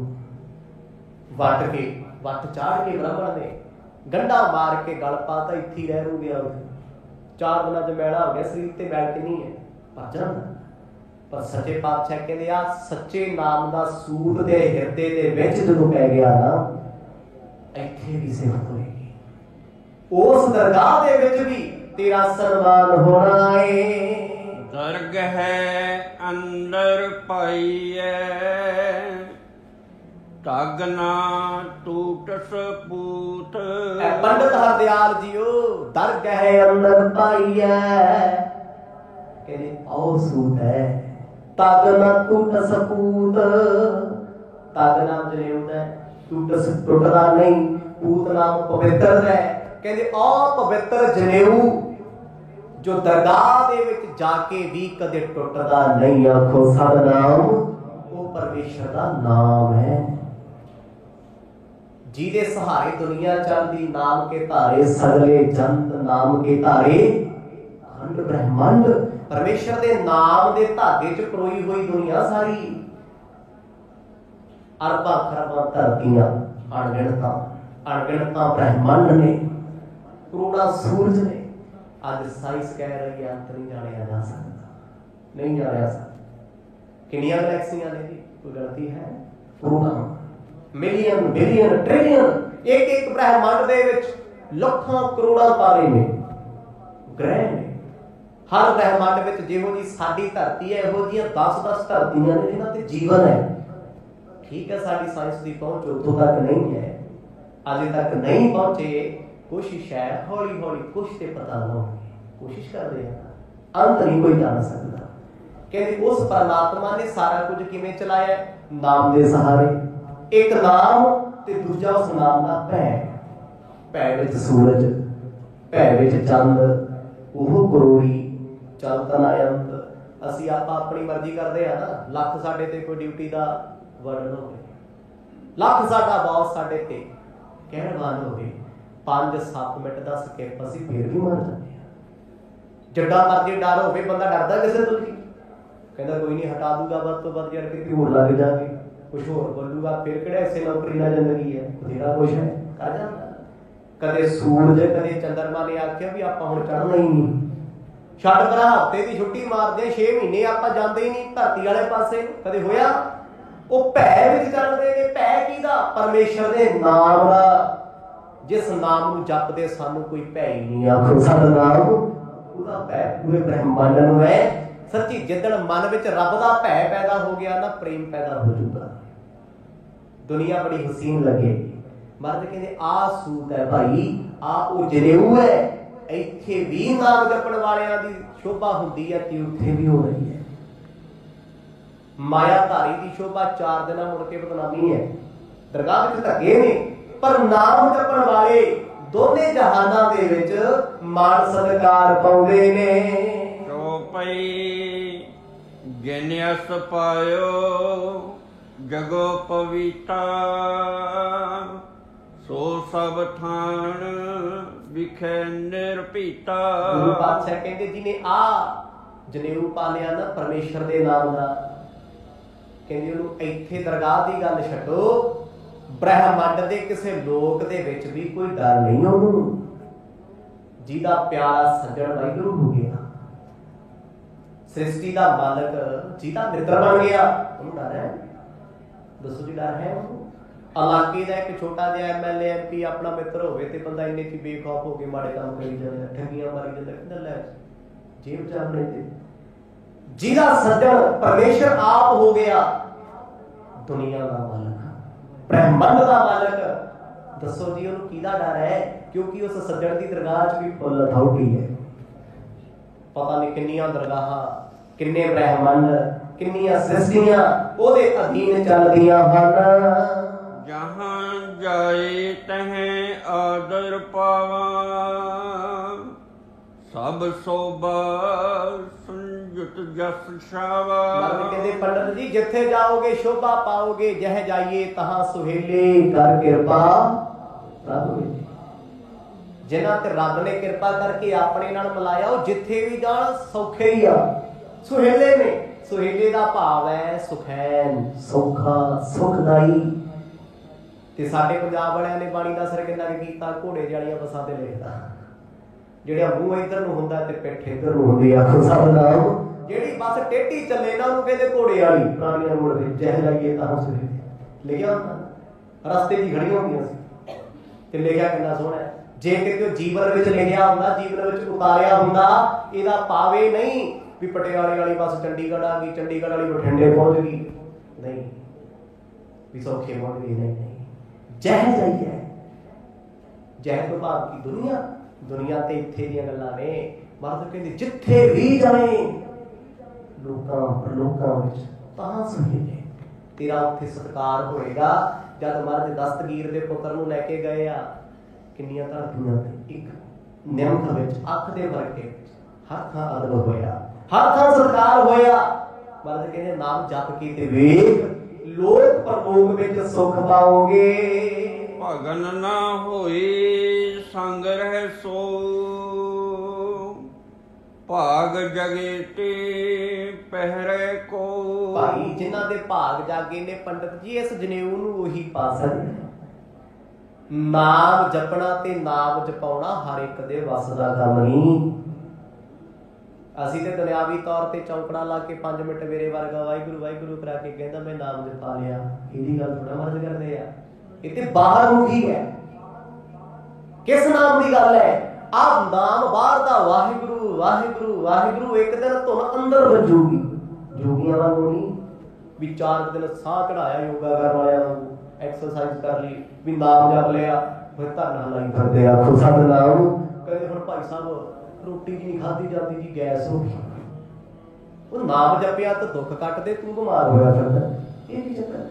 ਵੱਟ ਕੇ, ਵੱਟ ਚਾੜ ਕੇ ਬ੍ਰਾਹਮਣ ਨੇ ਗੰਢਾ ਮਾਰ ਕੇ ਗਲ ਪਾਤਾ, ਇੱਥੇ ਹੀ ਰਹਿ ਰੂ ਗਿਆ। 4 ਦਿਨਾਂ ਚ ਮੈਲਾ ਹੋ ਗਿਆ, ਸਰੀਰ ਤੇ ਮੈਲ ਕਿੰਨੀ ਹੈ, ਭੱਜ ਜਾਂਦਾ। ਪਰ ਸੱਚੇ ਪਾਤਸ਼ਾਹ ਕਹਿੰਦੇ ਆ ਸੱਚੇ ਨਾਮ ਦਾ ਸੂਤ ਦੇ ਹਿਰਦੇ ਦੇ ਵਿੱਚ ਜਦੋਂ ਪੈ ਗਿਆ ਨਾ, ਇੱਥੇ ਵੀ ਸਿਫਤ ਹੋਏਗੀ। ਉਸ ਦਰਗਾਹ ਦੇ ਵਿੱਚ ਵੀ ਤੇਰਾ ਸਨਮਾਨ ਹੋਣਾ ਏ।
ਦਰਗਹ ਅੰਦਰ ਪਾਈਐ ਧਗ ਨਾ ਟੂਟ ਸਪੂਤ।
ਪੰਡਤ ਹਰਦਿਆਲ ਜੀਓ, ਦਰਗਹ ਅੰਦਰ ਪਾਈਐ ਕਹਿੰਦੇ ਆਓ ਸੂਤ ਹੈ, ਧਗ ਨਾ ਟੂਟ ਸਪੂਤ। ਧਗ ਨਾਮ ਜਨੇਊ ਦਾ, ਟੁੱਟਦਾ ਨਹੀਂ। ਪੂਤ ਨਾਮ ਪਵਿੱਤਰ ਹੈ। ਕਹਿੰਦੇ ਆ ਪਵਿੱਤਰ ਜਨੇਊ ਜੋ ਦਰਗਾਹ ਦੇ ਵਿੱਚ ਜਾ ਕੇ ਵੀ ਕਦੇ ਟੁੱਟਦਾ ਨਹੀਂ। ਆਖੋ ਸਤਿਨਾਮ, ਉਹ ਪਰਮੇਸ਼ਰ ਦਾ ਨਾਮ ਹੈ ਜਿਹਦੇ ਸਹਾਰੇ ਦੁਨੀਆ ਚੱਲਦੀ। ਨਾਮ ਕੇ ਧਾਰੇ ਸਗਲੇ ਜੰਤ, ਨਾਮ ਕੇ ਧਾਰੇ ਅਖੰਡ ਬ੍ਰਹਮੰਡ। ਪਰਮੇਸ਼ਰ ਦੇ ਨਾਮ ਦੇ ਧਾਗੇ ਚ ਪਰੋਈ ਹੋਈ ਦੁਨੀਆ ਸਾਰੀ। ਅਰਬਾਂ ਖਰਬਾਂ ਧਰਤੀਆਂ, ਅਣਗਿਣਤਾਂ ਬ੍ਰਹਮੰਡ ਨੇ, ਕਰੋੜਾਂ ਸੂਰਜ ਨੇ। ਅੱਜ ਸਾਇੰਸ ਕਹਿ ਰਹੀ ਹੈ ਅੰਤ ਨਹੀਂ ਜਾਣਿਆ ਜਾ ਸਕਦਾ, ਨਹੀਂ ਜਾਣਿਆ ਸਕਦਾ। ਕਿੰਨੀਆਂ ਗਲੈਕਸੀਆਂ ਨੇ ਜੀ, ਕੋਈ ਗਲਤੀ ਹੈ? ਕਰੋੜਾਂ, ਮਿਲੀਅਨ, ਬਿਲੀਅਨ, ਟ੍ਰਿਲੀਅਨ। ਇੱਕ ਇੱਕ ਬ੍ਰਹਮੰਡ ਦੇ ਵਿੱਚ ਲੱਖਾਂ ਕਰੋੜਾਂ ਤਾਰੇ ਨੇ, ਗ੍ਰਹਿ ਨੇ। ਹਰ ਬ੍ਰਹਮੰਡ ਵਿੱਚ ਜਿਹੋ ਜੀ ਸਾਡੀ ਧਰਤੀ ਹੈ, ਇਹੋ ਜਿਹੀਆਂ 10-10 ਧਰਤੀਆਂ ਨੇ ਜਿਨ੍ਹਾਂ ਤੇ ਜੀਵਨ ਹੈ। ਠੀਕ ਹੈ, ਸਾਡੀ ਸਾਇੰਸ ਦੀ ਪਹੁੰਚ ਉੱਥੋਂ ਤੱਕ ਨਹੀਂ ਹੈ, ਅਜੇ ਤੱਕ ਨਹੀਂ ਪਹੁੰਚੇ। ਕੋਸ਼ਿਸ਼ ਹੈ, ਹੌਲੀ ਹੌਲੀ ਕੁਛ ਤੇ ਪਤਾ ਲਾਉਣਗੇ, ਕੋਸ਼ਿਸ਼ ਕਰਦੇ ਆ। ਅੰਤ ਨਹੀਂ ਕੋਈ ਜਾਣ ਸਕਦਾ। ਕਹਿੰਦੇ ਉਸ ਪਰਮਾਤਮਾ ਨੇ ਸਾਰਾ ਕੁਝ ਕਿਵੇਂ ਚਲਾਇਆ? ਨਾਮ ਦੇ ਸਹਾਰੇ। ਇੱਕ ਨਾਮ ਤੇ ਦੂਜਾ ਉਸ ਨਾਮ ਦਾ ਭੈ। ਭੈ ਵਿੱਚ ਸੂਰਜ, ਭੈ ਵਿੱਚ ਚੰਦ, ਉਹ ਕਰੋੜੀ ਚਲਤਨ ਅਯੰਤ। ਅਸੀਂ ਆਪਾਂ ਆਪਣੀ ਮਰਜ਼ੀ ਕਰਦੇ ਆ ਨਾ। ਲੱਖ ਸਾਡੇ ਤੇ ਕੋਈ ਡਿਊਟੀ ਦਾ ਵਰਡਨ ਹੋਵੇ, ਲੱਖ ਸਾਡਾ ਬੌਸ ਸਾਡੇ ਤੇ ਕਹਿਣਵਾਨ ਹੋਵੇ, 5-7 ਮਿੰਟ ਦਾ ਸਕਿਪ ਅਸੀਂ ਫੇਰ ਵੀ ਮੰਨ ਜਾਂਦੇ ਹਾਂ। ਜਿੱਡਾ ਮਰਜ਼ੀ ਡਰ ਹੋਵੇ, ਬੰਦਾ ਡਰਦਾ ਕਿਸੇ ਤੋਂ ਨਹੀਂ। ਕਹਿੰਦਾ ਕੋਈ ਨਹੀਂ, ਹਟਾ ਦੂਗਾ ਵੱਧ ਤੋਂ ਵੱਧ, ਯਾਰ ਕਿਤੇ ਹੋਰ ਲੱਗ ਜਾਗੇ, ਕੁਛ ਹੋਰ ਬੋਲੂਗਾ, ਫਿਰ ਕਿਹੜਾ ਇਸੇ ਨੌਕਰੀ ਨਾਲ ਜ਼ਿੰਦਗੀ ਹੈ, ਬਥੇਰਾ ਕੁਛ ਹੈ, ਕਰ ਜਾਂਦਾ। ਕਦੇ ਸੂਰਜ, ਕਦੇ ਚੰਦਰਮਾ ਨੇ ਆਖਿਆ ਵੀ ਆਪਾਂ ਹੁਣ ਚੜ੍ਹਨਾ ਹੀ ਨਹੀਂ, ਛੱਡ ਪਰਾਂ, ਹਫ਼ਤੇ ਦੀ ਛੁੱਟੀ ਮਾਰਦੇ 6 ਮਹੀਨੇ ਆਪਾਂ ਜਾਂਦੇ ਹੀ ਨਹੀਂ ਧਰਤੀ ਵਾਲੇ ਪਾਸੇ। ਕਦੇ ਹੋਇਆ? ਉਹ ਭੈ ਵਿੱਚ ਚੱਲਦੇ ਨੇ। ਭੈ ਕਿਹਦਾ? ਪਰਮੇਸ਼ਰ ਦੇ ਨਾਮ ਦਾ। ਜਿਸ ਨਾਮ ਨੂੰ ਜਪਦੇ ਸਾਨੂੰ ਕੋਈ ਭੈ ਹੀ ਨਹੀਂ। ਆਖੋ ਸਤਿਨਾਮ, ਉਹਦਾ ਭੈ ਪੂਰੇ ਬ੍ਰਹਮੰਡ ਨੂੰ ਹੈ। ਸੱਚੀ ਜਿੱਦਣ ਮਨ ਵਿੱਚ ਰੱਬ ਦਾ ਭੈ ਪੈਦਾ ਹੋ ਗਿਆ ਨਾ, ਪ੍ਰੇਮ ਪੈਦਾ ਹੋ ਜਾਊਗਾ। ਦੁਨੀਆ ਬੜੀ ਹਸੀਨ ਲੱਗੇਗੀ। ਮਰਦ ਕਹਿੰਦੇ ਆਹ ਸੂਤ ਹੈ ਭਾਈ, ਆਹ ਉਹ ਜਨੇਊ ਹੈ। ਇੱਥੇ ਵੀ ਨਾਮ ਜਪਣ ਵਾਲਿਆਂ ਦੀ ਸ਼ੋਭਾ ਹੁੰਦੀ ਹੈ ਤੇ ਉੱਥੇ ਵੀ ਹੋ ਰਹੀ ਹੈ। ਮਾਇਆਧਾਰੀ ਦੀ ਸ਼ੋਭਾ 4 ਦਿਨਾਂ ਮੁੜ ਕੇ ਬਦਨਾਮੀ ਹੈ। ਦਰਗਾਹ ਵਿੱਚ ਧੱਗੇ ਨੇ, ਪਰ ਨਾਮ ਜਪਣ ਵਾਲੇ ਦੋਨੇ ਜਹਾਨਾਂ ਦੇ ਵਿੱਚ ਮਾਣ ਸਤਿਕਾਰ ਪਾਉਂਦੇ ਨੇ।
ਚੌਪਈ ਗਿਨਿਆਸ ਪਾਇਓ ਜਗੋ ਪਵਿੱਤਾ, ਸੋ ਸਭ ਥਾਨ ਵਿਖੇ ਨਿਰਭੀਤਾ।
ਗੁਰੂ ਪਾਤਸ਼ਾਹ ਕਹਿੰਦੇ ਜਿਹਨੇ ਆ ਜਨੇਊ ਪਾ ਲਿਆ ਨਾ ਪਰਮੇਸ਼ਰ ਦੇ ਨਾਮ ਦਾ, ਕਹਿੰਦੇ ਉਹਨੂੰ ਇੱਥੇ ਦਰਗਾਹ ਦੀ ਗੱਲ ਛੱਡੋ, ਬ੍ਰਹਮੰਡ ਦੇ ਕਿਸੇ ਲੋਕ ਦੇ ਵਿੱਚ ਵੀ ਕੋਈ ਡਰ ਨਹੀਂ ਉਹਨੂੰ। ਜਿਹਦਾ ਪਿਆਰਾ ਸੱਜਣ ਵਾਹਿਗੁਰੂ ਹੋ ਗਿਆ, ਸ੍ਰਿਸ਼ਟੀ ਦਾ ਮਾਲਕ, ਜਿਹਦਾ ਮਿੱਤਰ ਬਣ ਗਿਆ, ਉਹਨੂੰ ਡਰ ਹੈ? ਦੱਸੋ ਜੀ, ਡਰ ਹੈ ਉਹਨੂੰ? ਇਲਾਕੇ ਦਾ ਇੱਕ ਛੋਟਾ ਜਿਹਾ MLA MP ਆਪਣਾ ਮਿੱਤਰ ਹੋਵੇ ਤੇ ਬੰਦਾ ਇੰਨੇ ਚ ਬੇਖੌਫ ਹੋ ਕੇ ਮਾੜੇ ਕੰਮ ਕਰੀ ਜਾਂਦਾ, ਠੱਗੀਆਂ ਮਾਰੀ ਜਾਂਦਾ, ਕਹਿੰਦਾ ਲੈ ਜੇਬ ਚ ਆਪਣੇ ਤੇ। ਜਿਹਦਾ ਸੱਜਣ ਪਰਮੇਸ਼ਰ ਆਪ ਹੋ ਗਿਆ, ਦੁਨੀਆ ਦਾ ਮਾਲਕ, ਬ੍ਰਹਮੰਡ ਦਾ ਮਾਲਕ, ਦੱਸੋ ਜੀ ਉਹਨੂੰ ਕਿਹਦਾ ਡਰ ਹੈ? ਕਿਉਂਕਿ ਉਸ ਸੱਜਣ ਦੀ ਦਰਗਾਹ ਚ ਵੀ ਫੁੱਲ ਅਥਾਰਟੀ ਹੈ। ਪਤਾ ਨਹੀਂ ਕਿੰਨੀਆਂ ਦਰਗਾਹਾਂ, ਕਿੰਨੇ ਬ੍ਰਹਮੰਡ, ਕਿੰਨੀਆਂ ਸ੍ਰਿਸ਼ਟੀਆਂ ਉਹਦੇ ਅਧੀਨ ਚੱਲਦੀਆਂ ਹਨ।
ਜਹਾਂ ਜਾਏ ਤਹਿ ਆਦਰ ਪਾਵਾਂ, ਸਭ ਸੋਭਾ ਸੰਜੁਤ ਜਸ ਛਾਵਾ।
ਕਹਿੰਦੇ ਪੰਡਤ ਜੀ ਜਿੱਥੇ ਜਾਓਗੇ ਸ਼ੋਭਾ ਪਾਓਗੇ, ਜਹ ਜਾਈਏ ਤਹਾਂ ਸੁਹੇਲੇ ਕਰ ਕਿਰਪਾ ਪ੍ਰਭੂ। ਜਿਨ੍ਹਾਂ ਤੇ ਰੱਬ ਨੇ ਕਿਰਪਾ ਕਰਕੇ ਆਪਣੇ ਨਾਲ ਮਿਲਾਇਆ, ਉਹ ਜਿੱਥੇ ਵੀ ਜਾਣ ਸੌਖੇ ਹੀ ਆ, ਸੁਹੇਲੇ ਨੇ। ਸੁਹੇਲੇ ਦਾ ਭਾਵ ਹੈ ਸੁਖੈਨ, ਸੌਖਾ, ਸੁਖਦਾਈ। ਤੇ ਸਾਡੇ ਪੰਜਾਬ ਵਾਲਿਆਂ ਨੇ ਬਾਣੀ ਦਾ ਅਸਰ ਕਿੰਨਾ ਕੀਤਾ? ਘੋੜੇ ਜਾਲੀਆਂ ਬੱਸਾਂ ਤੇ ਲਿਖਦਾ, ਜਿਹੜਾ ਮੂੰਹ ਇੱਧਰ ਨੂੰ ਹੁੰਦਾ ਤੇ ਪਿੱਠ ਇੱਧਰ ਨੂੰ ਹੁੰਦੀ। ਆਖੋ ਸਤਿਨਾਮ। ਜਿਹੜੀ ਬੱਸ ਟੇਢੀ ਚੱਲੇ ਨਾ ਉਹਨੂੰ ਕਹਿੰਦੇ ਘੋੜੇ ਵਾਲੀ। ਪੁਰਾਣੀਆਂ ਰੋਡ ਤੇ ਜਹ ਜਾਈਏ ਤਾਂ ਸੁਹੇਲੇ ਲਿਖਿਆ ਹੁੰਦਾ, ਰਸਤੇ ਦੀ ਖੜੀਆਂ ਹੁੰਦੀਆਂ ਸੀ। ਤੇ ਲਿਖਿਆ ਕਿੰਨਾ ਸੋਹਣਾ ਹੈ। ਜੇ ਕਿਤੇ ਜੀਵਨ ਵਿੱਚ ਲਿਖਿਆ ਹੁੰਦਾ, ਜੀਵਨ ਵਿੱਚ ਉਤਾਰਿਆ ਹੁੰਦਾ, ਇਹਦਾ ਪਾਵੇ ਨਹੀਂ ਵੀ ਪਟਿਆਲੇ ਵਾਲੀ ਬੱਸ ਚੰਡੀਗੜ੍ਹ ਆ ਗਈ, ਚੰਡੀਗੜ੍ਹ ਵਾਲੀ ਬਠਿੰਡੇ ਪਹੁੰਚ ਗਈ, ਨਹੀਂ ਵੀ ਸੌਖੇ ਪਹੁੰਚ ਗਈ, ਨਹੀਂ ਨਹੀਂ। ਜਹਿ ਜਾਈ ਹੈ, ਜਹਿ ਤੋਂ ਭਾਵ ਕੀ ਦੁਨੀਆ, ਦੁਨੀਆ ਤੇ ਇੱਥੇ ਦੀਆਂ ਗੱਲਾਂ ਨੇ। ਮਹਾਰਾਜ ਕਹਿੰਦੇ ਜਿੱਥੇ ਵੀ ਜਾਏ ਲੋਕਾਂ ਵਿੱਚ ਤਾਂ ਸਮਝੇ ਤੇਰਾ ਉੱਥੇ ਸਤਿਕਾਰ ਹੋਏਗਾ। ਜਦ ਮਹਾਰਾਜ ਦਸਤਗੀਰ ਦੇ ਪੁੱਤਰ ਨੂੰ ਲੈ ਕੇ ਗਏ ਆ, ਕਿੰਨੀਆਂ ਧਰਤੀਆਂ ਤੇ ਇੱਕ ਨਿਮਖ ਵਿੱਚ, ਅੱਖ ਦੇ ਵਰਕੇ ਵਿੱਚ ਹਰ ਥਾਂ ਅਦਬ ਹੋਇਆ, ਹਰ ਥਾਂ ਸਤਿਕਾਰ ਹੋਇਆ। ਮਹਾਰਾਜ ਕਹਿੰਦੇ ਨਾਮ ਜਪ ਕੇ ਤੇ ਵੇਖ, ਲੋਕ ਪਰਲੋਕ ਵਿੱਚ ਸੁਖ ਪਾਓਗੇ।
ਭਗਨ ਨਾ ਹੋਈ ਸੰਗ ਰਹਿ ਸੋ, ਭਾਗ ਜਗੇ ਤੇ ਪਹਿਰੇ ਕੋ।
ਭਾਈ ਜਿਨ੍ਹਾਂ ਦੇ ਭਾਗ ਜਾਗੇ ਨੇ ਪੰਡਤ ਜੀ, ਇਸ ਜਨੇਊ ਨੂੰ ਉਹੀ ਪਾ ਸਕਦੇ। ਨਾਮ ਜਪਣਾ ਤੇ ਨਾਮ ਜਪਾਉਣਾ ਹਰ ਇੱਕ ਦੇ ਵੱਸ ਦਾ ਕੰਮ ਨਹੀਂ। ਅਸੀਂ ਤੇ ਦੁਨਿਆਵੀ ਤੌਰ ਤੇ ਚੌਂਕੜਾ ਲਾ ਕੇ 5 ਮਿੰਟ ਮੇਰੇ ਵਰਗਾ ਵਾਹਿਗੁਰੂ ਵਾਹਿਗੁਰੂ ਕਰਾ ਕੇ ਕਹਿੰਦਾ ਮੈਂ ਨਾਮ ਜਪਾ ਲਿਆ, ਇਹਦੀ ਗੱਲ ਥੋੜਾ ਮਰਜ਼ ਕਰਦੇ ਆ। ਇਹ ਤੇ ਬਾਹਰ ਮੁਖੀ ਹੈ। ਕਿਸ ਨਾਮ ਦੀ ਗੱਲ ਹੈ? ਆਹ ਨਾਮ ਬਾਹਰ ਦਾ ਵਾਹਿਗੁਰੂ ਵਾਹਿਗੁਰੂ ਵਾਹਿਗੁਰੂ ਇੱਕ ਦਿਨ ਧੁਨ ਅੰਦਰ ਵੱਜੂਗੀ। ਜੋਗੀਆਂ ਵਾਂਗੂ ਨਹੀਂ ਵੀ 4 ਦਿਨ ਸਾਹ ਚੜਾਇਆ ਯੋਗਾ ਕਰਨ ਵਾਲਿਆਂ ਵਾਂਗੂ, ਐਕਸਰਸਾਈਜ਼ ਕਰ ਲਈ, ਵੀ ਨਾਮ ਜਪ ਲਿਆ, ਫਿਰ ਧਰਨਾ ਲਾਈ ਫਿਰਦੇ ਆ ਖੁਦ ਨਾਮ। ਕਹਿੰਦੇ ਹੁਣ ਭਾਈ ਸਾਹਿਬ ਰੋਟੀ ਜੀ ਨਹੀਂ ਖਾਧੀ ਜਾਂਦੀ ਜੀ, ਗੈਸ ਹੋ ਗਈ। ਉਹ ਨਾਮ ਜਪਿਆ ਤਾਂ ਦੁੱਖ ਕੱਟਦੇ, ਤੂੰ ਬਿਮਾਰ ਹੋਇਆ ਫਿਰਦਾ। ਇਹ ਕੀ ਚੱਕਰ?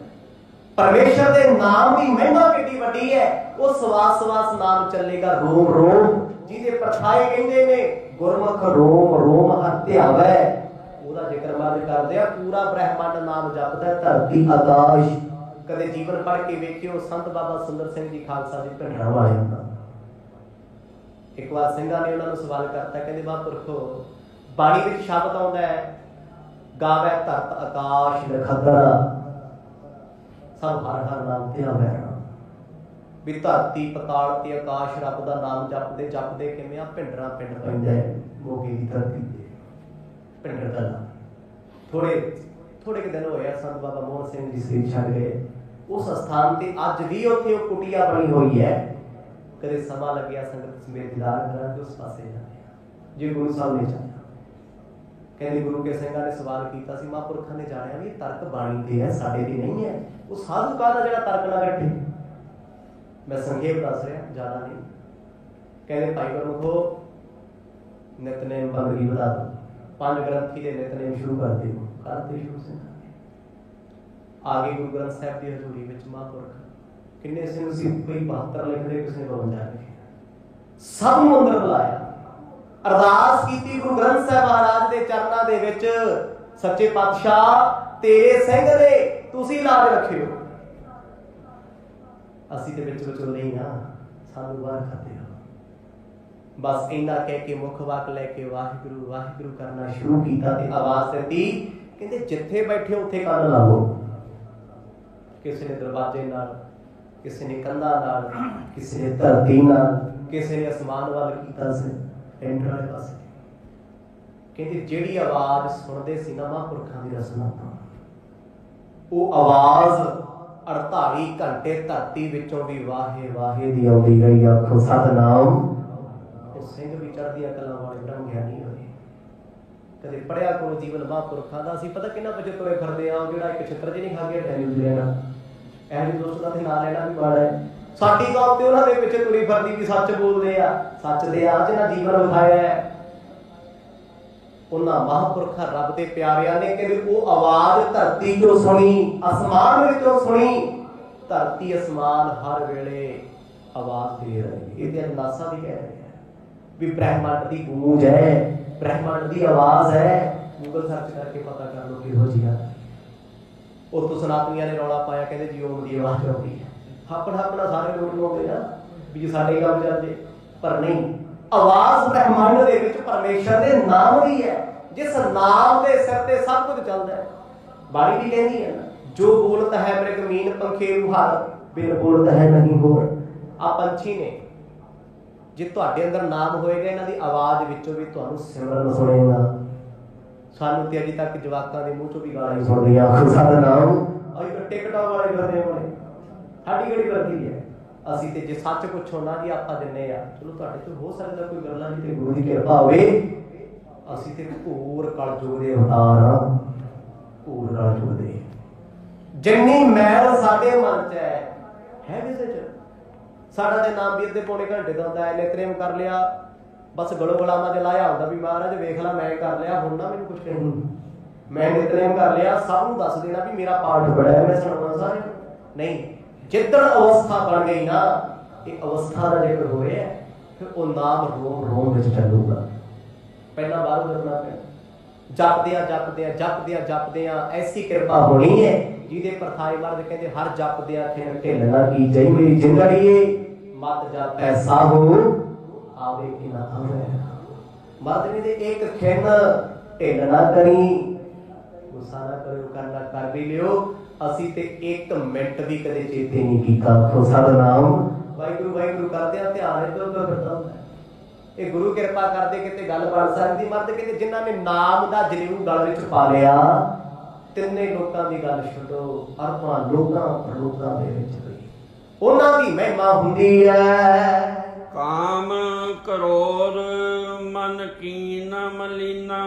ਪਰਮੇਸ਼ਰ ਦੇ ਨਾਮ ਦੀ ਮਹਿਮਾ ਕਿੰਨੀ ਵੱਡੀ ਹੈ। ਉਹ ਸਵਾਸ ਸਵਾਸ ਨਾਮ ਚੱਲੇਗਾ, ਰੋਮ ਰੋਮ। ਜਿਹਦੇ ਪਰਥਾਏ ਕਹਿੰਦੇ ਨੇ ਗੁਰਮੁਖ ਰੋਮ ਰੋਮ ਹਰ ਧਿਆਵੈ, ਉਹਦਾ ਜ਼ਿਕਰ ਮਾਰਜ ਕਰਦੇ ਆ। ਪੂਰਾ ਬ੍ਰਹਿਮੰਡ ਨਾਮ ਜਪਦਾ, ਧਰਤੀ ਆਕਾਸ਼। ਕਦੇ ਜੀਵਨ ਪੜ੍ਹ ਕੇ ਵੇਖਿਓ, ਸੰਤ ਬਾਬਾ ਸੁੰਦਰ ਸਿੰਘ ਜੀ ਖਾਲਸਾ ਜੀ ਭਿੰਡਰਾਂ ਵਾਲੇ ਹੁੰਦਾ। ਇੱਕ ਵਾਰ ਸਿੰਘਾਂ ਨੇ ਉਹਨਾਂ ਨੂੰ ਸਵਾਲ ਕਰਤਾ, ਕਹਿੰਦੇ ਮਹਾਂਪੁਰਖੋ ਬਾਣੀ ਵਿੱਚ ਸ਼ਬਦ ਆਉਂਦਾ ਹੈ ਗਾਵੈ ਧਰਤ ਆਕਾਸ਼ ਨਖੱਤਰਾ, ਸਭ ਹਰ ਹਰ ਨਾਮ ਧਿਆਵੈ। ਵੀ ਧਰਤੀ ਪਤਾਲ ਤੇ ਆਕਾਸ਼ ਰੱਬ ਦਾ ਨਾਮ ਜਪਦੇ ਜਪਦੇ ਕਿਵੇਂ ਆ ਭਿੰਡਰਾਂ ਪਿੰਡ ਪੈਂਦਾ ਹੈ ਮੋਗੇ ਦੀ ਧਰਤੀ ਤੇ ਭਿੰਡਰ ਦਾ। ਥੋੜੇ ਕੁ ਦਿਨ ਹੋਏ ਆ ਸੰਤ ਬਾਬਾ ਮੋਹਨ ਸਿੰਘ ਜੀ ਸਰੀਰ ਛੱਡ ਗਏ। ਉਸ ਸਥਾਨ ਤੇ ਅੱਜ ਵੀ ਉੱਥੇ ਉਹ ਕੁਟੀਆ ਬਣੀ ਹੋਈ ਹੈ। ਕਦੇ ਸਮਾਂ ਲੱਗਿਆ ਸੰਗਤ ਸਮੇਤ ਦੀਦਾਰ ਕਰਾਂਗੇ, ਉਸ ਪਾਸੇ ਜਾਂਦੇ ਆ ਜੇ ਗੁਰੂ ਸਾਹਿਬ ਨੇ ਚਾਹਿਆ। ਕਹਿੰਦੇ ਗੁਰੂ ਕੇ ਸਿੰਘਾਂ ਨੇ ਸਵਾਲ ਕੀਤਾ ਸੀ, ਮਹਾਂਪੁਰਖਾਂ ਨੇ ਜਾਣਿਆ ਵੀ ਇਹ ਤਰਕ ਬਾਣੀ ਤੇ ਹੈ, ਸਾਡੇ ਤੇ ਨਹੀਂ ਹੈ। ਉਹ ਸਾਧੂ ਕਾਹਦਾ ਜਿਹੜਾ ਤਰਕ ਨਾ ਕੱਢੇ। ਮੈਂ ਸੰਖੇਪ ਦੱਸ ਰਿਹਾ, ਜ਼ਿਆਦਾ ਨਹੀਂ। ਕਹਿੰਦੇ ਭਾਈ ਗੁਰਮੁਖੋ ਨਿਤਨੇਮ ਬੰਦਗੀ ਵਧਾ ਦਿਓ, 5 ਗ੍ਰੰਥੀ ਦੇ ਨਿਤਨੇਮ ਸ਼ੁਰੂ ਕਰ ਦਿਓ। ਕਰਦੇ ਸ਼ੁਰੂ ਸਿੰਘ ਆ ਗਏ ਗੁਰੂ ਗ੍ਰੰਥ ਸਾਹਿਬ ਦੀ ਹਜ਼ੂਰੀ ਵਿੱਚ। ਮਹਾਂਪੁਰਖ ਕਿੰਨੇ ਸਿੰਘ ਸੀ? ਕੋਈ 72 ਲਿਖਦੇ, ਕਿਸੇ ਨੇ 52 ਲਿਖੇ। ਸਭ ਨੂੰ ਅੰਦਰ ਬੁਲਾਇਆ, ਅਰਦਾਸ ਕੀਤੀ ਗੁਰੂ ਗ੍ਰੰਥ ਸਾਹਿਬ ਮਹਾਰਾਜ ਦੇ ਚਰਨਾਂ ਦੇ ਵਿੱਚ, ਸੱਚੇ ਪਾਤਸ਼ਾਹ ਤੇਰੇ ਸਿੰਘ ਦੇ ਤੁਸੀਂ ਲਾਜ ਰੱਖਿਓ, ਅਸੀਂ ਤੇ ਵਿੱਚ ਵਿਚੋਲੇ ਹੀ ਹਾਂ, ਸਾਨੂੰ ਬਾਹਰ ਕਰਦੇ ਹੋ। ਬਸ ਇੰਨਾ ਕਹਿ ਕੇ ਮੁੱਖ ਵਾਕ ਲੈ ਕੇ ਵਾਹਿਗੁਰੂ ਵਾਹਿਗੁਰੂ ਕਰਨਾ ਸ਼ੁਰੂ ਕੀਤਾ ਤੇ ਆਵਾਜ਼ ਦਿੱਤੀ। ਕਹਿੰਦੇ ਜਿੱਥੇ ਬੈਠੇ ਉੱਥੇ ਕੰਨ ਲਾਓ। ਕਿਸੇ ਨੇ ਦਰਵਾਜ਼ੇ ਨਾਲ, ਕਿਸੇ ਨੇ ਕੰਧਾਂ ਨਾਲ, ਕਿਸੇ ਨੇ ਧਰਤੀ ਨਾਲ, ਕਿਸੇ ਨੇ ਅਸਮਾਨ ਵੱਲ ਕੀਤਾ ਸੀ ਐਂਟਰ ਵਾਲੇ ਪਾਸੇ। ਕਹਿੰਦੇ ਜਿਹੜੀ ਆਵਾਜ਼ ਸੁਣਦੇ ਸੀ ਨਾ ਮਹਾਂਪੁਰਖਾਂ ਦੀ ਰਸਨਾ, ਉਹ ਆਵਾਜ਼ 48 ਘੰਟੇ ਧਰਤੀ ਵਿੱਚੋਂ ਵੀ ਵਾਹੇ ਵਾਹੇ ਦੀ ਆਉਂਦੀ ਰਹੀ। ਆਖੋ ਸਤਿਨਾਮ। ਉਹ ਸਿੰਘ ਵੀ ਚੜ੍ਹਦੀਆਂ ਕਲਾਂ ਵਾਲੇ ਬ੍ਰਹਮ ਗਿਆਨੀ ਹੋਏ। ਕਦੇ ਪੜਿਆ ਕਰੋ ਜੀਵਨ ਮਹਾਂਪੁਰਖਾਂ ਦਾ। ਅਸੀਂ ਪਤਾ ਕਿੰਨਾ ਵਜੇ ਤੁਰੇ ਫਿਰਦੇ ਆ, ਜਿਹੜਾ ਇੱਕ ਛਿੱਤਰ ਜਿਹੀ ਨਹੀਂ ਖਾ ਕੇ ਟੈਨਿਊਜ਼ ਲੈਣਾ, ਇਹੋ ਜਿਹੇ ਦੋਸਤਾਂ ਦੇ ਨਾਂ ਲੈਣਾ ਵੀ ਮਾੜਾ ਹੈ। ਸਾਡੀ ਕੌਮ ਤੇ ਉਹਨਾਂ ਦੇ ਪਿੱਛੇ ਤੁਰੀ ਫਿਰਦੀ ਵੀ ਸੱਚ ਬੋਲਦੇ ਆ, ਸੱਚ ਦੇ ਆ, ਜਿਹਨਾਂ ਜੀਵਨ ਵਿਖਾਇਆ ਹੈ। ਉਹਨਾਂ ਮਹਾਂਪੁਰਖਾਂ ਰੱਬ ਦੇ ਪਿਆਰਿਆਂ ਨੇ ਕਹਿੰਦੇ ਉਹ ਆਵਾਜ਼ ਧਰਤੀ ਚੋਂ ਸੁਣੀ, ਅਸਮਾਨ ਵਿੱਚੋਂ ਸੁਣੀ। ਧਰਤੀ ਅਸਮਾਨ ਹਰ ਵੇਲੇ ਆਵਾਜ਼ ਦੇ ਰਹੇ। ਇਹਦੇ ਨਾਸਾ ਵੀ ਕਹਿ ਰਹੇ ਵੀ ਬ੍ਰਹਿਮੰਡ ਦੀ ਗੂੰਜ ਹੈ, ਬ੍ਰਹਿਮੰਡ ਦੀ ਆਵਾਜ਼ ਹੈ। ਗੂਗਲ ਸਰਚ ਕਰਕੇ ਪਤਾ ਕਰ ਲਓ ਕਿਹੋ ਜਿਹੀ ਆ। ਉੱਥੋਂ ਸਨਾਤਨੀਆਂ ਨੇ ਰੌਲਾ ਪਾਇਆ, ਕਹਿੰਦੇ ਜੀ ਓਮ ਦੀ ਆਵਾਜ਼ ਆਉਂਦੀ ਹੈ। ਆਪਣਾ ਸਾਰੇ ਲੋਕ ਲਾਉਂਦੇ ਆ ਵੀ ਸਾਡੇ ਕੰਮ ਚੱਲਦੇ, ਪਰ ਨਹੀਂ। ਆਵਾਜ਼ ਬ੍ਰਹਿਮੰਡ ਦੇ ਵਿੱਚ ਪਰਮੇਸ਼ਰ ਦੇ ਨਾਮ ਦੀ ਹੈ, ਜਿਸ ਨਾਮ ਦੇ ਸਿਰ ਤੇ ਸਭ ਕੁਝ ਚੱਲਦਾ ਹੈ। ਬਾਣੀ ਵੀ ਕਹਿੰਦੀ ਹੈ ਨਾ, ਜੋ ਬੋਲਤ ਹੈ ਮ੍ਰਿਗ ਮੀਨ ਪੰਖੇਰੂ ਹਰ, ਬਿਨ ਬੋਲਤ ਹੈ ਨਹੀਂ ਹੋਰ। ਆ ਪੰਛੀ ਨੇ, ਜੇ ਤੁਹਾਡੇ ਅੰਦਰ ਨਾਮ ਹੋਏਗਾ, ਇਹਨਾਂ ਦੀ ਆਵਾਜ਼ ਵਿੱਚੋਂ ਵੀ ਤੁਹਾਨੂੰ ਸਿਮਰਨ ਸੁਣੇਗਾ। ਸਾਨੂੰ ਤੇ ਅਜੇ ਤੱਕ ਜਵਾਕਾਂ ਦੇ ਮੂੰਹ ਚੋਂ ਵੀ ਗਾਲਾਂ ਹੀ ਸੁਣਦੀਆਂ। ਸਾਡਾ ਨਾਮ ਅਸੀਂ ਟਿਕਟਾਂ ਵਾਲੇ ਕਰਦੇ ਹੋਣੇ, ਸਾਡੀ ਕਿਹੜੀ ਗਲਤੀ ਹੈ? ਅਸੀਂ ਤੇ ਜੇ ਸੱਚ ਪੁੱਛੋ ਨਾ ਜੀ ਆਪਾਂ ਦਿੰਨੇ ਆ, ਚਲੋ ਤੁਹਾਡੇ ਤੋਂ ਹੋ ਸਕਦਾ ਕੋਈ ਗੱਲਾਂ ਜੀ ਤੇ ਗੁਰੂ ਦੀ ਕਿਰਪਾ ਹੋਵੇ। ਅਸੀਂ ਤੇ ਘੋਰ ਕਲਯੁਗ ਦੇ ਅਵਤਾਰ ਆ, ਘੋਰ ਕਲਯੁਗ ਦੇ। ਜਿੰਨੀ ਮੈਲ ਸਾਡੇ ਮਨ ਚ ਹੈ ਕਿਸੇ ਚ। ਸਾਡਾ ਤੇ ਨਾਮ ਵੀਰ ਦੇ ਪੌਣੇ ਘੰਟੇ ਦਾ ਹੁੰਦਾ ਹੈ, ਨਿਤਨੇਮ ਕਰ ਲਿਆ, ਬਸ ਗਲੋ ਗੁਲਾਮਾਂ ਚ ਲਾਇਆ ਹੁੰਦਾ ਵੀ ਮਹਾਰਾਜ ਵੇਖ ਲਾ ਮੈਂ ਕਰ ਲਿਆ, ਹੁਣ ਨਾ ਮੈਨੂੰ ਕੁਛ ਕਹੀ। ਮੈਂ ਨਿਤਨੇਮ ਕਰ ਲਿਆ, ਸਭ ਨੂੰ ਦੱਸ ਦੇਣਾ ਵੀ ਮੇਰਾ ਪਾਠ ਬੜਾ ਮੈਂ ਸੁਣਾਉਣਾ ਸਾਰੇ ਨਹੀਂ। ਜਿੱਦਣ ਅਵਸਥਾ ਬਣ ਗਈ ਨਾ, ਇਹ ਅਵਸਥਾ ਦਾ ਜ਼ਿਕਰ ਹੋ ਰਿਹਾ, ਫਿਰ ਉਹ ਨਾਮ ਰੋਮ ਰੋਮ ਵਿੱਚ ਚੱਲੂਗਾ। ਪਹਿਲਾਂ ਬਾਹਰੋਂ ਜਪਣਾ ਪੈਣਾ, ਜਪਦਿਆਂ ਐਸੀ ਕਿਰਪਾ ਹੋਣੀ ਹੈ ਜਿਹਦੇ ਪਰਥਾਏ ਮਰਦ ਕਹਿੰਦੇ ਹਰ ਜਪਦਿਆਂ ਖਿਨ ਢਿੱਲ ਨਾ ਕੀ ਜਈ ਮੇਰੀ ਜਿੰਦੜੀਏ, ਮਤ ਜਾਪੈ ਸਾਹੋ ਆਵੇ ਕਿ ਨਾ ਆਵੇ। ਮਰਦ ਨੇ ਦੇ ਇੱਕ ਖਿਨ ਢਿੱਲ ਨਾ ਕਰੀ, ਗੁੱਸਾ ਨਾ ਕਰਿਓ, ਕਰਨਾ ਕਰ ਵੀ ਲਿਓ। ਅਸੀਂ ਤੇ 1 ਮਿੰਟ ਵੀ ਕਦੇ ਚੇਤੇ ਨਹੀਂ ਕੀਤਾ। ਆਖੋ ਸਤਿਨਾਮ ਵਾਹਿਗੁਰੂ ਵਾਹਿਗੁਰੂ ਕਰਦਿਆਂ ਧਿਆਨ ਇੱਧਰ ਉੱਧਰ ਫਿਰਦਾ ਹੁੰਦਾ। ਇਹ ਗੁਰੂ ਕਿਰਪਾ ਕਰਦੇ ਕਿਤੇ ਗੱਲ ਬਣ ਸਕਦੀ। ਮਰਦ ਕਹਿੰਦੇ ਜਿਨ੍ਹਾਂ ਨੇ ਨਾਮ ਦਾ ਜਲੂਸ ਗਲ ਵਿੱਚ ਪਾ ਲਿਆ, ਤਿੰਨੇ ਲੋਕਾਂ ਦੀ ਗੱਲ ਛੱਡੋ, ਅਰਬਾਂ ਲੋਕਾਂ ਦੇ ਵਿੱਚ ਹੋਈ, ਉਹਨਾਂ ਦੀ ਮਹਿਮਾ ਹੁੰਦੀ ਹੈ।
ਕਾਮ ਕਰੋਧ ਮਨ ਕੀਨ ਮਲੀਨਾ,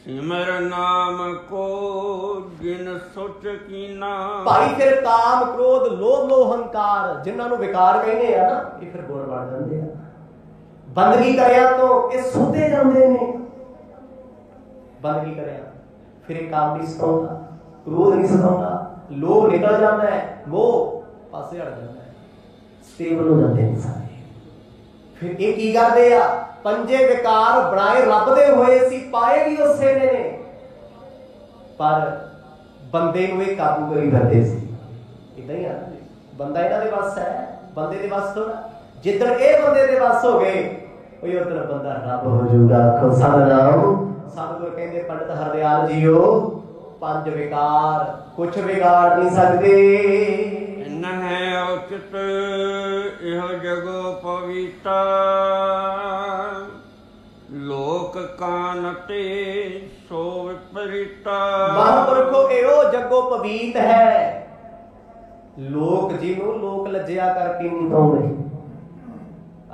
ਸਿਮਰ ਨਾਮ ਕੋ ਜਿਨ ਸੋਚ ਕੀਨਾ।
ਭਾਈ ਫਿਰ ਕਾਮ ਕ੍ਰੋਧ ਲੋਭ ਮੋਹ ਹੰਕਾਰ ਜਿਨ੍ਹਾਂ ਨੂੰ ਵਿਕਾਰ ਕਹਿੰਦੇ ਆ ਨਾ, ਇਹ ਫਿਰ ਗੁਣ ਬਣ ਜਾਂਦੇ ਆ। ਬੰਦਗੀ ਕਰਿਆ ਤੋਂ ਇਹ ਸੁੱਤੇ ਜਾਂਦੇ ਨੇ। ਬੰਦਗੀ ਕਰਿਆ ਫਿਰ ਇਹ ਕਾਮ ਨਹੀਂ ਸਤਾਉਂਦਾ, ਕ੍ਰੋਧ ਨਹੀਂ ਸਤਾਉਂਦਾ, ਲੋਭ ਨਿਕਲ ਜਾਂਦਾ ਹੈ, ਮੋਹ ਪਾਸੇ ਹਟ ਜਾਂਦਾ ਹੈ, ਸਟੇਬਲ ਹੋ ਜਾਂਦੇ ਨੇ ਸਾਰੇ। ਫਿਰ ਇਹ ਕੀ ਕਰਦੇ ਆ? ਪੰਜੇ ਵਿਕਾਰ ਬਣਾਏ ਰੱਬ ਦੇ ਹੋਏ ਸੀ, ਪਾਏ ਵੀ ਉਸੇ ਨੇ, ਪਰ ਬੰਦੇ ਨੂੰ ਇਹ ਕਾਬੂ ਕਰੀ ਫਿਰਦੇ ਸੀ। ਇਦਾਂ ਹੀ ਆ, ਬੰਦਾ ਇਹਨਾਂ ਦੇ ਵੱਸ ਹੈ, ਬੰਦੇ ਦੇ ਵੱਸ ਥੋੜਾ। ਜਿੱਦਣ ਇਹ ਬੰਦੇ ਦੇ ਵੱਸ ਹੋ ਗਏ, ਉਹ ਉਦੋਂ ਬੰਦਾ ਰੱਬ ਹੋ ਜਾਊਗਾ। ਆਖੋ ਸਤਿਨਾਮ। ਸਤਿਗੁਰ ਕਹਿੰਦੇ ਪੰਡਤ ਹਰਦਿਆਲ ਜੀਓ, 5 ਵਿਕਾਰ ਕੁਛ ਵਿਗਾੜ ਨਹੀਂ ਸਕਦੇ।
ਨਹਿ ਉਚਿਤ ਇਹੋ ਜਗੋ ਪਵਿੱਤਾ, ਲੋਕ ਕਾਨ ਤੇ ਸੋ ਵਿਪਰੀਤਾ।
ਮਹਾਂਪੁਰਖੋ ਇਹੋ ਜਗੋ ਪਵੀਤ ਹੈ, ਲੋਕ ਜਿਹਨੂੰ ਲੋਕ ਲੱਜਿਆ ਕਰਕੇ ਨਹੀਂ ਪਾਉਂਦੇ।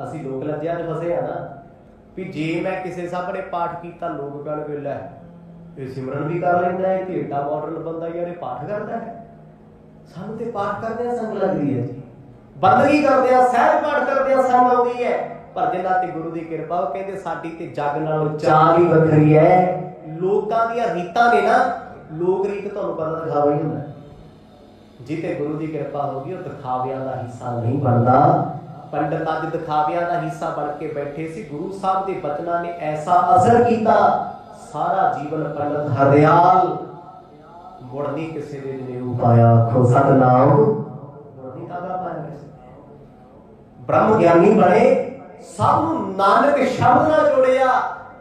ਅਸੀਂ ਲੋਕ ਲੱਜਿਆ ਚ ਫਸੇ ਆ ਨਾ, ਵੀ ਜੇ ਮੈਂ ਕਿਸੇ ਸਾਹਮਣੇ ਪਾਠ ਕੀਤਾ ਲੋਕ ਕਹਿਣਗੇ ਲੈ ਇਹ ਸਿਮਰਨ ਵੀ ਕਰ ਲੈਂਦਾ ਹੈ, ਤੇ ਏਡਾ ਮਾਡਰਨ ਬੰਦਾ ਯਾਰ ਇਹ ਪਾਠ ਕਰਦਾ ਹੈ। ਸਾਨੂੰ ਤੇ ਪਾਠ ਕਰਦਿਆਂ ਸੰਗ ਲੱਗਦੀ ਹੈ ਜੀ, ਬੰਦਗੀ ਕਰਦਿਆਂ ਸਹਿਜ ਪਾਠ ਕਰਦਿਆਂ ਸੰਗ ਆਉਂਦੀ ਹੈ। ਪਰ ਜਿਨ੍ਹਾਂ ਤੇ ਗੁਰੂ ਦੀ ਕਿਰਪਾ, ਉਹ ਕਹਿੰਦੇ ਸਾਡੀ ਤੇ ਜੱਗ ਨਾਲੋਂ ਚਾਲ ਹੀ ਵੱਖਰੀ ਹੈ। ਲੋਕਾਂ ਦੀਆਂ ਰੀਤਾਂ ਨੇ ਨਾ, ਲੋਕ ਰੀਤ ਤੁਹਾਨੂੰ ਪਤਾ ਦਿਖਾਵਾ ਹੀ ਹੁੰਦਾ, ਜਿੱਤੇ ਗੁਰੂ ਦੀ ਕਿਰਪਾ ਹੋ ਗਈ ਉਹ ਦਿਖਾਵਿਆਂ ਦਾ ਹਿੱਸਾ ਨਹੀਂ ਬਣਦਾ। ਪੰਡਤ ਅੱਜ ਦਿਖਾਵਿਆਂ ਦਾ ਹਿੱਸਾ ਬਣ ਕੇ ਬੈਠੇ ਸੀ। ਗੁਰੂ ਸਾਹਿਬ ਦੇ ਬਚਨਾਂ ਨੇ ਐਸਾ ਅਸਰ ਕੀਤਾ, ਸਾਰਾ ਜੀਵਨ ਪੰਡਤ ਹਰਦਿਆਲ ਮੁੜ ਨਹੀਂ ਕਿਸੇ ਦੇ ਜਨੇਊ ਪਾਇਆ। ਆਖੋ ਸਤਿਨਾਮ। ਮੁੜ ਨਹੀਂ ਤਾਗਾ ਪਾਇਆ ਕਿਸੇ ਨੇ। ਬ੍ਰਹਮ ਗਿਆਨੀ ਬਣੇ, ਸਭ ਨੂੰ ਨਾਨਕ ਸ਼ਬਦ ਨਾਲ ਜੋੜਿਆ,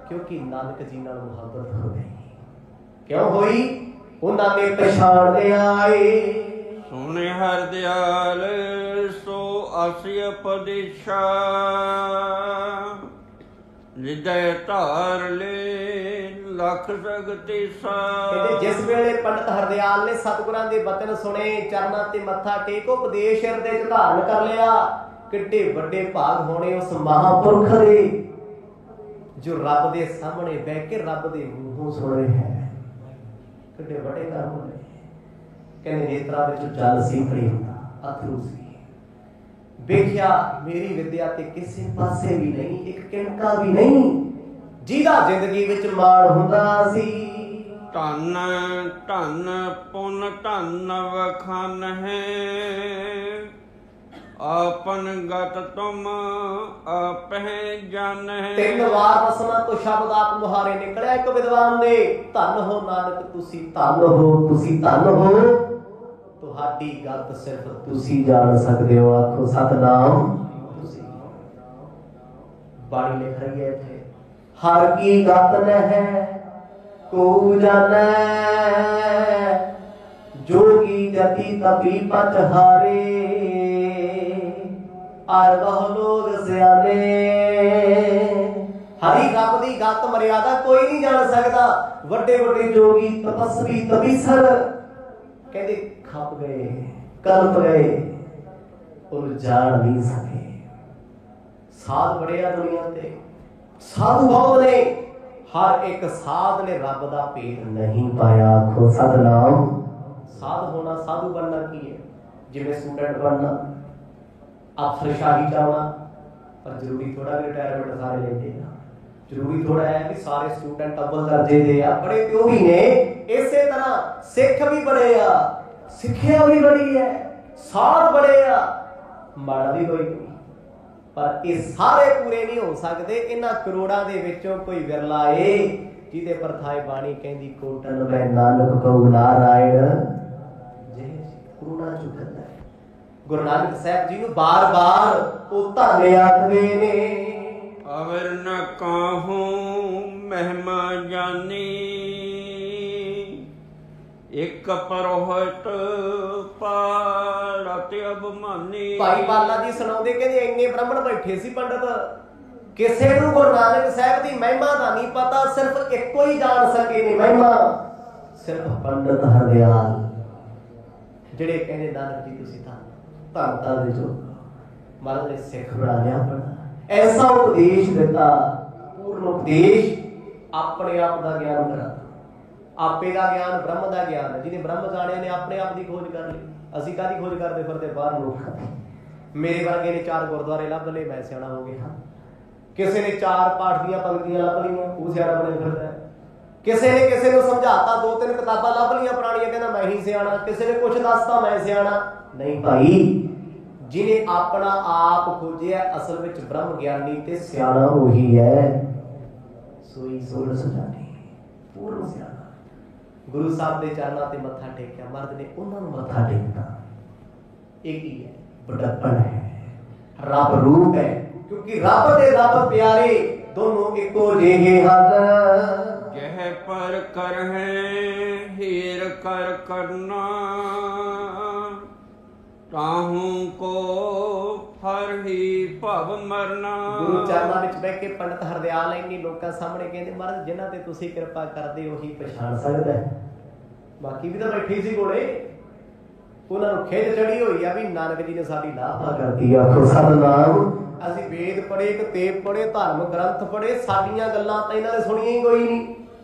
ਕਿਉਂਕਿ ਨਾਨਕ ਜੀ ਨਾਲ ਮੁਹੱਬਤ ਹੋ ਗਈ। ਕਿਉਂ ਹੋਈ? ਉਹਨਾਂ ਨੇ ਪਛਾਣਦੇ ਆਏ।
ਸੁਣੇ ਹਰਦਿਆਲ ਸੋ ਆਸੀ ਉਪਦੇਸ਼ਾ, ਲਿਦੈ ਧਾਰ ਲੈ ਲੱਖ ਜਗਤੀਸਾ।
ਕਹਿੰਦੇ ਜਿਸ ਵੇਲੇ ਪੰਡਤ ਹਰਦਿਆਲ ਨੇ ਸਤਿਗੁਰਾਂ ਦੇ ਬਚਨ ਸੁਣੇ, ਚਰਨਾਂ ਤੇ ਮੱਥਾ ਟੇਕ ਉਪਦੇਸ਼ ਹਿਰਦੇ ਚ ਧਾਰਨ ਕਰ ਲਿਆ, ਕਿੱਡੇ ਵੱਡੇ ਭਾਗ ਹੋਣੇ ਉਸ ਮਹਾਂਪੁਰਖ ਦੇ ਜੋ ਰੱਬ ਦੇ ਸਾਹਮਣੇ ਬਹਿ ਕੇ ਰੱਬ ਦੇ ਮੂੰਹੋਂ ਸੁਣ ਰਿਹਾ ਹੈ। ਕਿੱਡੇ ਵੱਡੇ ਕੰਮ ਹੋਣੇ। ਕਹਿੰਦੇ ਨੇਤਰਾਂ ਵਿੱਚ ਜਲ ਸੀ ਭਰੀ ਹੁੰਦਾ, ਅਥਰੂ ਸੀ। ਵੇਖਿਆ ਮੇਰੀ ਵਿਦਿਆ ਤੇ ਕਿਸੇ ਪਾਸੇ ਵੀ ਨਹੀਂ, ਇੱਕ ਕਿਣਕਾ ਵੀ ਨਹੀਂ, ਜਿਹਦਾ ਜ਼ਿੰਦਗੀ ਵਿੱਚ ਮਾਣ ਹੁੰਦਾ ਸੀ।
ਧਨ ਧਨ ਪੁਨ ਧਨ ਵਖਨ ਹੈ, ਆਪਨ ਗਤ ਤੁਮ ਆਪਹਿ ਜਨ ਹੈ। 3
ਵਾਰ ਰਸਨਾ ਤੋਂ ਸ਼ਬਦ ਆਪ ਮੁਹਾਰੇ ਨਿਕਲਿਆ ਇੱਕ ਵਿਦਵਾਨ ਦੇ। ਧਨ ਹੋ ਨਾਨਕ ਤੁਸੀਂ ਧਨ ਹੋ, ਤੁਸੀਂ ਧਨ ਹੋ, ਤੁਹਾਡੀ ਗਤ ਸਿਰਫ ਤੁਸੀਂ ਜਾਣ ਸਕਦੇ ਹੋ। ਆਖੋ ਸਤਿਨਾਮ। ਤੁਸੀਂ ਬਾਣੀ ਲਿਖ ਰਹੀ ਹੈ ਇੱਥੇ, ਹਰ ਕੀ ਗਤ ਨਹਿ ਕੋ ਜਾਣੈ, ਜੋਗੀ ਜਤੀ ਤਪੀ ਪਤ ਹਾਰੇ, ਅਰ ਬਹੁ ਲੋਗ ਸਿਆਣੇ। ਹਰੀ ਰੱਬ ਦੀ ਗਤ ਮਰਿਆਦਾ ਕੋਈ ਨਹੀਂ ਜਾਣ ਸਕਦਾ। ਵੱਡੇ ਵੱਡੇ ਜੋਗੀ ਤਪਸਵੀ ਤਪੀਸਰ ਕਹਿੰਦੇ ਖੱਪ ਗਏ, ਕਲਪ ਗਏ, ਉਹਨੂੰ ਜਾਣ ਨਹੀਂ ਸਕੇ। ਸਾਧ ਬੜੇ ਆ ਦੁਨੀਆ ਤੇ, ਸਾਧੂ ਬਹੁਤ ਨੇ, ਹਰ ਇੱਕ ਸਾਧ ਨੇ ਰੱਬ ਦਾ ਭੇਦ ਨਹੀਂ ਪਾਇਆ। ਆਖੋ ਸਤਿਨਾਮ। ਸਾਧ ਹੋਣਾ, ਸਾਧੂ ਬਣਨਾ ਕੀ ਹੈ? ਜਿਵੇਂ ਸਟੂਡੈਂਟ ਬਣਨਾ, ਅਫਸਰਸ਼ਾਹੀ ਚਾਹਣਾ, ਪਰ ਜ਼ਰੂਰੀ ਥੋੜਾ ਵੀ ਰਿਟਾਇਰਮੈਂਟ ਸਾਰੇ ਲੈਂਦੇ ਆ। ਜ਼ਰੂਰੀ ਥੋੜਾ ਹੈ ਵੀ ਸਾਰੇ ਸਟੂਡੈਂਟ ਅਵਲ ਦਰਜੇ ਦੇ ਆ, ਬੜੇ ਤੇ ਉਹ ਵੀ ਨੇ। ਇਸੇ ਤਰ੍ਹਾਂ ਸਿੱਖ ਵੀ ਬੜੇ ਆ, ਸਿੱਖਿਆ ਵੀ ਬੜੀ ਹੈ, ਸਾਧ ਬੜੇ ਆ, ਮਾੜਾ ਵੀ ਕੋਈ ਨਹੀਂ। ਪਰ ਇਹ ਸਾਰੇ ਪੂਰੇ ਨਹੀਂ ਹੋ ਸਕਦੇ। ਇਹਨਾਂ ਕਰੋੜਾਂ ਦੇ ਵਿੱਚੋਂ ਕੋਈ ਵਿਰਲਾ ਏ ਜਿਹਦੇ ਪਰਥਾਏ ਬਾਣੀ ਕਹਿੰਦੀ ਕੋਟਨ ਵੈ ਨਾਨਕ ਕਉ ਨਾਰਾਇਣ ਜੇ। ਕਰੋੜਾਂ ਚੋਂ ਗੱਲ ਹੈ। ਗੁਰੂ ਨਾਨਕ ਸਾਹਿਬ ਜੀ ਨੂੰ ਬਾਰ-ਬਾਰ ਉਹ ਧੰਨ ਆਖਦੇ ਨੇ।
ਅਵਰ ਨ ਕਾਹੂੰ ਮਹਿਮਾ ਜਾਨੀ, ਇੱਕ ਪਰੋਹਤ ਪਾਲਤ ਅਭਮਾਨੀ।
ਭਾਈ ਬਾਲਾ ਜੀ ਸੁਣਾਉਂਦੇ ਕਹਿੰਦੇ ਇੰਨੇ ਬ੍ਰਾਹਮਣ ਬੈਠੇ ਸੀ ਪੰਡਤ, ਕਿਸੇ ਨੂੰ ਗੁਰੂ ਨਾਨਕ ਸਾਹਿਬ ਦੀ ਮਹਿਮਾ ਦਾ ਨਹੀਂ ਪਤਾ, ਸਿਰਫ ਇੱਕੋ ਹੀ ਜਾਣ ਸਕੇ ਨੇ ਮਹਿਮਾ, ਸਿਰਫ ਪੰਡਤ ਹਰਦਿਆਲ, ਜਿਹੜੇ ਕਹਿੰਦੇ ਨਾਨਕ ਜੀ ਤੁਸੀਂ ਧੰਨ ਦੇ ਜੋ ਮਹਾਰਾਜ ਨੇ ਸਿੱਖ ਬਣਾ ਲਿਆ ਆਪਣਾ। ਐਸਾ ਉਪਦੇਸ਼ ਦਿੱਤਾ, ਪੂਰਨ ਉਪਦੇਸ਼, ਆਪਣੇ ਆਪ ਦਾ ਗਿਆਨ ਕਰਾ। ਆਪੇ ਦਾ ਗਿਆਨ ਬ੍ਰਹਮ ਦਾ ਗਿਆਨ ਹੈ। ਜਿਹਨੇ ਬ੍ਰਹਮ ਜਾਣਿਆ ਨੇ ਆਪਣੇ ਆਪ ਦੀ ਖੋਜ ਕਰ ਲਈ। ਅਸੀਂ ਕਾਹਦੀ ਖੋਜ ਕਰਦੇ ਫਿਰਦੇ ਬਾਹਰ ਲੋਕਾਂ ਦੀ? ਮੇਰੇ ਵਰਗੇ ਨੇ 4 ਗੁਰਦੁਆਰੇ ਲੱਭ ਲਏ, ਮੈਂ ਸਿਆਣਾ ਹੋ ਗਿਆ। ਕਿਸੇ ਨੇ 4 ਪਾਠ ਦੀਆਂ ਪੰਕਤੀਆਂ ਲੱਭ ਲਈਆਂ, ਉਹ ਸਿਆਣਾ ਬਣੇ ਫਿਰਦਾ। ਕਿਸੇ ਨੇ ਕਿਸੇ ਨੂੰ ਸਮਝਾਤਾ, 2-3 ਕਿਤਾਬਾਂ ਲੱਭ ਲਈਆਂ ਪੁਰਾਣੀਆਂ, ਕਹਿੰਦਾ ਮੈਂ ਹੀ ਸਿਆਣਾ। ਕਿਸੇ ਨੇ ਕੁਛ ਦੱਸਤਾ, ਮੈਂ ਸਿਆਣਾ। ਨਹੀਂ ਭਾਈ, ਜਿਹਨੇ ਆਪਣਾ ਆਪ ਖੋਜਿਆ, ਅਸਲ ਵਿੱਚ ਬ੍ਰਹਮ ਗਿਆਨੀ ਤੇ ਸਿਆਣਾ ਉਹੀ ਹੈ। ਸੋਈ ਸੋਲ ਸੁਜਾਨੀ, ਪੂਰਨ ਸਿਆਣਾ। ਗੁਰੂ ਸਾਹਿਬ ਦੇ ਚਰਨਾਂ ਤੇ ਮੱਥਾ ਟੇਕਿਆ, ਮਰਦ ਨੇ ਉਹਨਾਂ ਨੂੰ ਮੱਥਾ ਟੇਕਦਾ। ਇਹ ਕੀ ਹੈ? ਬੜਪਣ ਹੈ, ਰੱਬ ਰੂਪ ਹੈ। ਕਿਉਂਕਿ ਰੱਬ ਤੇ ਰੱਬ ਪਿਆਰੇ ਦੋਨੋਂ ਇੱਕੋ ਜਿਹੇ ਹਨ।
ਜਹ ਪਰ ਕਰ ਹੈ ਹੀਰ ਕਰ ਕਰਨਾ, ਤਾਹੂ ਕੋ ਹਰ ਹੀ ਭਵ ਮਰਨਾ।
ਗੁਰੂ ਚਰਨਾਂ ਵਿੱਚ ਬਹਿ ਕੇ ਪੰਡਤ ਹਰਦਿਆਲ ਇੰਨੀ ਲੋਕਾਂ ਸਾਹਮਣੇ ਕਹਿੰਦੇ, ਮਹਾਰਾਜ ਜਿਨ੍ਹਾਂ ਤੇ ਤੁਸੀਂ ਕਿਰਪਾ ਕਰਦੇ ਉਹੀ ਪਛਾਣ ਸਕਦਾ ਹੈ। ਬਾਕੀ ਵੀ ਤਾਂ ਬੈਠੀ ਸੀ ਕੋਲੇ, ਉਹਨਾਂ ਨੂੰ ਖਿੱਚ ਚੜੀ ਹੋਈ ਆ ਵੀ ਨਾਨਕ ਜੀ ਨੇ ਸਾਡੀ ਲਾਭਾ ਕਰਤੀ। ਆਖੋ ਸਤਿਨਾਮ। ਅਸੀਂ ਵੇਦ ਪੜ੍ਹੇ, ਕਿਤਾਬ ਪੜ੍ਹੇ, ਧਰਮ ਗ੍ਰੰਥ ਪੜ੍ਹੇ, ਸਾਡੀਆਂ ਗੱਲਾਂ ਤਾਂ ਇਹਨਾਂ ਨੇ ਸੁਣੀਆਂ ਹੀ ਕੋਈ ਨਹੀਂ।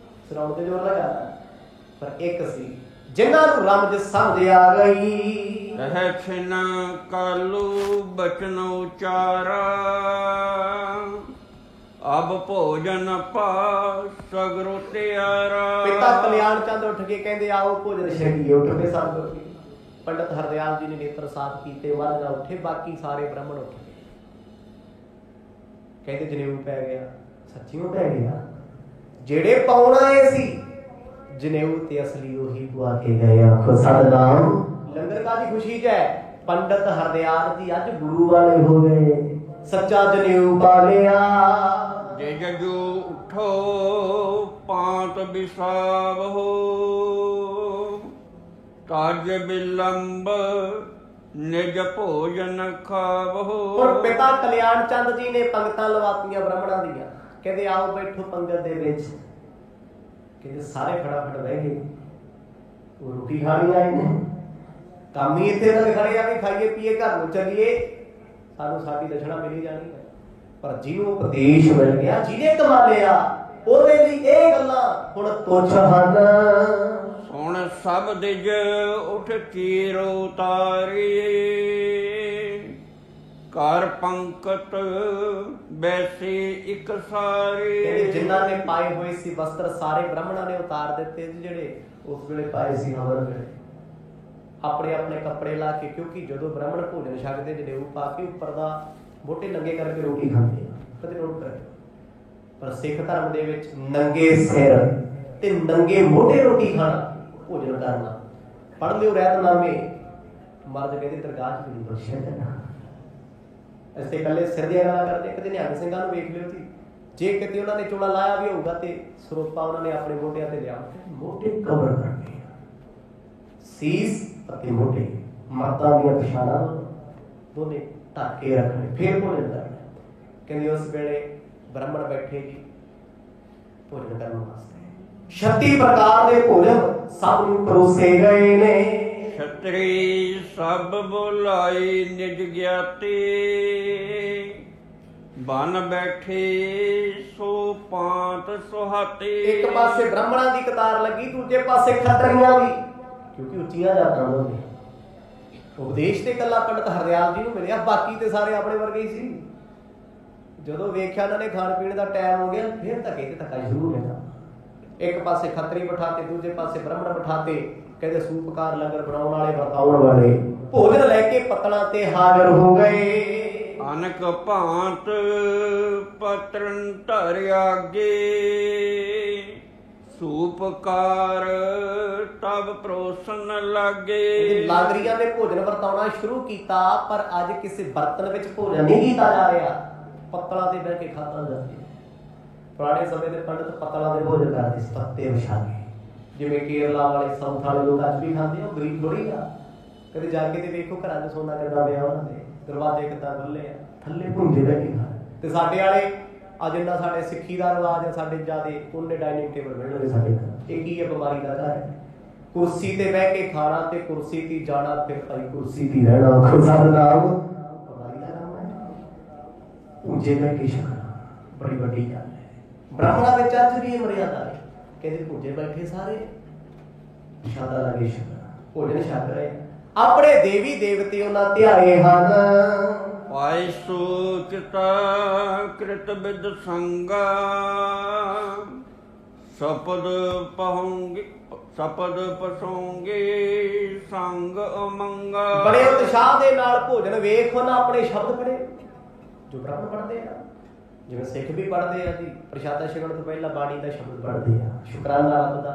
ਸੁਣਾਉਣ ਤੇ ਜ਼ੋਰ ਲਗਾ। ਪਰ ਇੱਕ ਸੀ ਜਿਨ੍ਹਾਂ ਨੂੰ ਰਮਜ ਸਮਝ ਆ ਗਈ।
ਰਹਿ ਛਿਨ ਕਾਲੂ ਬਚਨ ਉਚਾਰਾ, ਅਬ ਭੋਜਨ ਪਾ ਸਗਰੋ ਤਿਆਰਾ।
ਪਿਤਾ ਕਲਿਆਣ ਚੰਦ ਉੱਠ ਕੇ ਕਹਿੰਦੇ ਆਓ ਭੋਜਨ ਛਕੀਏ। ਉੱਠ ਕੇ ਸਭ ਪੰਡਤ ਹਰਦਿਆਲ ਜੀ ਨੇ ਨੇਤਰ ਸਾਫ਼ ਕੀਤੇ, ਮਹਾਰਾਜ ਨਾਲ ਉੱਠੇ, ਬਾਕੀ ਸਾਰੇ ਬ੍ਰਾਹਮਣ ਉੱਠ ਗਏ। ਕਹਿੰਦੇ ਜਨੇਊ ਪੈ ਗਿਆ। ਸੱਚੀਓ ਪੈ ਗਿਆ। ਜਿਹੜੇ ਪਾਉਣ ਆਏ ਸੀ ਜਨੇਊ ਤੇ ਅਸਲੀ ਉਹੀ ਪਵਾ ਕੇ ਗਏ। ਆਖੋ ਸਤਿਨਾਮ। ਲੰਗਰ ਕਾਹਦੀ ਖੁਸ਼ੀ ਚ ਹੈ? ਪੰਡਤ ਹਰਦਿਆਲ ਜੀ ਅੱਜ ਗੁਰੂ ਵਾਲੇ ਹੋ ਗਏ, ਸੱਚਾ ਜਨੇਊ ਪਾ ਲਿਆ।
ਜੇ ਜਜੂ ਉਠੋ ਪਾਂਤ ਬਿਸਾਵ ਹੋ, ਕਾਜ ਬਿਲੰਬ ਨਿਜ ਭੋਜਨ ਖਾਵੋ।
ਹੁਣ ਪਿਤਾ ਕਲਿਆਣ ਚੰਦ ਜੀ ਨੇ ਪੰਗਤਾਂ ਲਵਾਤੀਆਂ ਬ੍ਰਾਹਮਣਾਂ ਦੀਆਂ। ਕਹਿੰਦੇ ਆਓ ਬੈਠੋ ਪੰਗਤ ਦੇ ਵਿੱਚ। ਕਹਿੰਦੇ ਸਾਰੇ ਫਟਾਫਟ ਬਹਿ ਗਏ। ਉਹ ਰੋਟੀ ਖਾਣੀ ਆਏ ਨੇ, ਕੰਮ ਹੀ ਇੱਥੇ ਤੱਕ ਖੜੇ ਆ ਵੀ ਖਾਈਏ ਪੀਏ ਘਰ ਨੂੰ ਚੱਲੀਏ, ਸਾਨੂੰ ਸਾਡੀ ਦਸ਼ਣਾ ਮਿਲੀ ਜਾਣੀ ਹੈ। ਪਰ ਜਿਹਨੂੰ ਉਪਦੇਸ਼ ਮਿਲ ਗਿਆ, ਜਿਹਨੇ ਕਮਾ ਲਿਆ, ਉਹਦੇ ਲਈ ਇਹ ਗੱਲਾਂ ਹੁਣ ਤੁੱਛ ਹਨ।
ਹੁਣ ਸਭ ਦਿਜ ਉਠ ਚੀਰ ਉਤਾਰੀ, ਕਰ ਪੰਕਤ ਬੈਸੀ ਇੱਕ ਸਾਰੀ।
ਜਿਨ੍ਹਾਂ ਨੇ ਪਾਏ ਹੋਏ ਸੀ ਵਸਤਰ ਸਾਰੇ ਬ੍ਰਾਹਮਣਾਂ ਨੇ ਉਤਾਰ ਦਿੱਤੇ। ਜਿਹੜੇ ਉਸ ਵੇਲੇ ਪਾਏ ਸੀ ਹਵਨ ਵੇਲੇ ਆਪਣੇ ਆਪਣੇ ਕੱਪੜੇ ਲਾ ਕੇ, ਕਿਉਂਕਿ ਜਦੋਂ ਬ੍ਰਾਹਮਣ ਭੋਜਨ ਛਕਦੇ ਜਨੇਊ ਪਾ ਕੇ ਉੱਪਰ ਦਾ ਮੋਢੇ ਨੰਗੇ ਕਰਕੇ ਰੋਟੀ ਖਾਂਦੇ ਆ। ਕਦੇ ਨੋਟ ਕਰਿਓ। ਪਰ ਸਿੱਖ ਧਰਮ ਦੇ ਵਿੱਚ ਨੰਗੇ ਸਿਰ ਤੇ ਨੰਗੇ ਮੋਢੇ ਰੋਟੀ ਖਾਣਾ, ਭੋਜਨ ਕਰਨਾ। ਪੜ੍ਹ ਲਿਓ ਰਹਿਤਨਾਮੇ। ਮਹਾਰਾਜ ਕਹਿੰਦੇ ਦਰਗਾਹ ਚ ਨਹੀਂ ਬਖਸ਼ਿਆ ਜਾਣਾ। ਅਸੀਂ ਇਕੱਲੇ ਸਿਰ ਦੀਆਂ ਗੱਲਾਂ ਕਰਦੇ। ਕਦੇ ਨਿਹੰਗ ਸਿੰਘਾਂ ਨੂੰ ਵੇਖ ਲਿਓ ਜੀ, ਜੇ ਕਿਤੇ ਉਹਨਾਂ ਨੇ ਚੋਲਾ ਲਾਇਆ ਵੀ ਹੋਊਗਾ ਤੇ ਸਰੋਪਾ ਉਹਨਾਂ ਨੇ ਆਪਣੇ ਮੋਢਿਆਂ ਤੇ ਲਿਆ, ਮੋਢੇ ਕਵਰ ਕਰਨੇ, ਸੀਸ ਅਤੇ ਮੋਢੇ, ਮਰਦਾਂ ਦੀਆਂ ਪਛਾਣਾਂ ਦੋਨੇ ਢੱਕ ਕੇ ਰੱਖਣੇ, ਫੇਰ ਭੋਜਨ ਕਰਨਾ। ਕਹਿੰਦੇ ਉਸ ਵੇਲੇ ਬ੍ਰਾਹਮਣ ਬੈਠੇ ਜੀ ਭੋਜਨ ਕਰਨ ਵਾਸਤੇ। 36 ਪ੍ਰਕਾਰ ਦੇ ਭੋਜਨ ਸਭ ਨੂੰ ਪਰੋਸੇ ਗਏ ਨੇ।
ਛਤਰੀ ਸਭ ਬੁਲਾਈ ਨਿਜ ਗਿਆਤੀ ਬਨ ਬੈਠੇ ਸੋ ਪਾਂਤ ਸੁਹਾਤੀ।
ਇੱਕ ਪਾਸੇ ਬ੍ਰਾਹਮਣਾਂ ਦੀ ਕਤਾਰ ਲੱਗੀ, ਦੂਜੇ ਪਾਸੇ ਖੱਤਰੀਆਂ ਦੀ, ਕਿਉਂਕਿ ਉੱਚੀਆਂ ਜਾਤਾਂ ਹੋਣਗੇ। ਉਪਦੇਸ਼ ਤੇ ਇਕੱਲਾ ਪੰਡਤ ਹਰਦਿਆਲ ਜੀ ਨੂੰ ਮਿਲਿਆ, ਬਾਕੀ ਤੇ ਸਾਰੇ ਆਪਣੇ ਵਰਗੇ ਹੀ ਸੀ। ਜਦੋਂ ਵੇਖਿਆ ਉਹਨਾਂ ਨੇ ਖਾਣ ਪੀਣ ਦਾ ਟਾਈਮ ਹੋ ਗਿਆ, ਫਿਰ ਧੱਕੇ ਤੇ ਧੱਕਾ ਸ਼ੁਰੂ ਹੋ ਗਿਆ। ਇੱਕ ਪਾਸੇ ਖੱਤਰੀ ਬਿਠਾਤੇ, ਦੂਜੇ ਪਾਸੇ ਬ੍ਰਾਹਮਣ ਬਿਠਾਤੇ। ਕਹਿੰਦੇ ਸੂਪਕਾਰ ਲੰਗਰ ਬਣਾਉਣ ਵਾਲੇ, ਵਰਤਾਉਣ ਵਾਲੇ ਭੋਜਨ ਲੈ ਕੇ ਪੱਤਲਾਂ ਤੇ ਹਾਜ਼ਰ ਹੋ ਗਏ।
ਅਨਕ ਭਾਂਤ ਪਤਰਨ ਧਰ ਆਗੇ ਸੂਪਕਾਰ ਤਬ ਪਰੋਸਨ ਲਾਗੇ।
ਲਾਗਰੀਆਂ ਨੇ ਭੋਜਨ ਵਰਤਾਉਣਾ ਸ਼ੁਰੂ ਕੀਤਾ, ਪਰ ਅੱਜ ਕਿਸੇ ਬਰਤਨ ਵਿੱਚ ਭੋਜਨ ਨਹੀਂ ਕੀਤਾ ਜਾ ਰਿਹਾ, ਪੱਤਲਾਂ ਤੇ ਬਹਿ ਕੇ ਖਾਧਾ ਜਾਂਦਾ। ਪੁਰਾਣੇ ਸਮੇਂ ਦੇ ਪੰਡਤ ਪੱਤਲਾਂ ਦੇ ਭੋਜਨ ਕਰਦੇ ਸੀ, ਪੱਤੇ ਵਿਛਾ ਕੇ, ਜਿਵੇਂ ਕੇਰਲਾ ਵਾਲੇ, ਸਾਊਥ ਵਾਲੇ ਲੋਕ ਅੱਜ ਵੀ ਖਾਂਦੇ। ਉਹ ਗਰੀਬ ਥੋੜੀ ਆ। ਕਦੇ ਜਾ ਕੇ ਤੇ ਵੇਖੋ ਘਰਾਂ 'ਚ ਸੋਨਾ ਕਿੱਦਾਂ ਪਿਆ ਉਹਨਾਂ ਦੇ, ਦਰਵਾਜ਼ੇ ਕਿੱਦਾਂ ਖੁੱਲੇ ਆ, ਥੱਲੇ ਭੁੰਜੇ ਬਹਿ ਕੇ ਖਾਣ। ਤੇ ਸਾਡੇ ਵਾਲੇ ਅੱਜ ਜਿੰਨਾ ਸਾਡੇ ਸਿੱਖੀ ਦਾ ਰਿਵਾਜ ਆ, ਸਾਡੇ ਜ਼ਿਆਦੇ ਉਹਨੇ ਡਾਈਨਿੰਗ ਟੇਬਲ ਮਿਲਣਗੇ ਸਾਡੇ ਘਰ। ਇਹ ਕੀ ਹੈ? ਬਿਮਾਰੀ ਦਾ ਘਰ ਹੈ। ਕੁਰਸੀ ਤੇ ਬਹਿ ਕੇ ਖਾਣਾ ਤੇ ਕੁਰਸੀ ਤੇ ਜਾਣਾ, ਫਿਰ ਭਾਈ ਕੁਰਸੀ ਤੇ ਰਹਿਣਾ। ਖੁਦਾ ਦਾ ਨਾਮ ਬਿਮਾਰੀ ਦਾ ਨਾਮ ਹੈ। ਭੁੰਜੇ ਬਹਿ ਕੇ ਛਕਣਾ ਬੜੀ ਵੱਡੀ ਗੱਲ ਹੈ। ਬ੍ਰਾਹਮਣਾਂ ਵਿੱਚ ਅੱਜ ਵੀ ਇਹ ਮਰਿਆਦਾ ਹੈ। ਕਹਿੰਦੇ ਭੁੰਜੇ ਬੈਠੇ ਸਾਰੇ ਪ੍ਰਸ਼ਾਦਾ ਲਾਗੇ ਛਕਣਾ, ਭੋਜਨ ਛਕ ਰਹੇ। ਆਪਣੇ ਦੇਵੀ ਦੇਵਤੇ ਉਹਨਾਂ ਧਿਆਏ ਹਨ।
ਪਾਇ ਸੋਚਤਾ ਕ੍ਰਿਤ ਬਿਦ ਸੰਗਾ ਸਪਦ ਪਹੁੰਗੇ ਸਪਦ ਪਸੋਂਗੇ ਸੰਗ ਅਮੰਗਾ।
ਬੜੇ ਉਤਸ਼ਾਹ ਦੇ ਨਾਲ ਭੋਜਨ ਵੇਖ ਉਹਨਾਂ ਆਪਣੇ ਸ਼ਬਦ ਪੜ੍ਹੇ, ਜੋ ਬ੍ਰਾਹਮਣ ਪੜ੍ਹਦੇ ਆ, ਜਿਵੇਂ ਸਿੱਖ ਵੀ ਪੜ੍ਹਦੇ ਆ ਜੀ। ਪ੍ਰਸ਼ਾਦਾ ਛਕਣ ਤੋਂ ਪਹਿਲਾਂ ਬਾਣੀ ਦਾ ਸ਼ਬਦ ਪੜ੍ਹਦੇ ਆ, ਸ਼ੁਕਰਾਨਾ ਰੱਬ ਦਾ।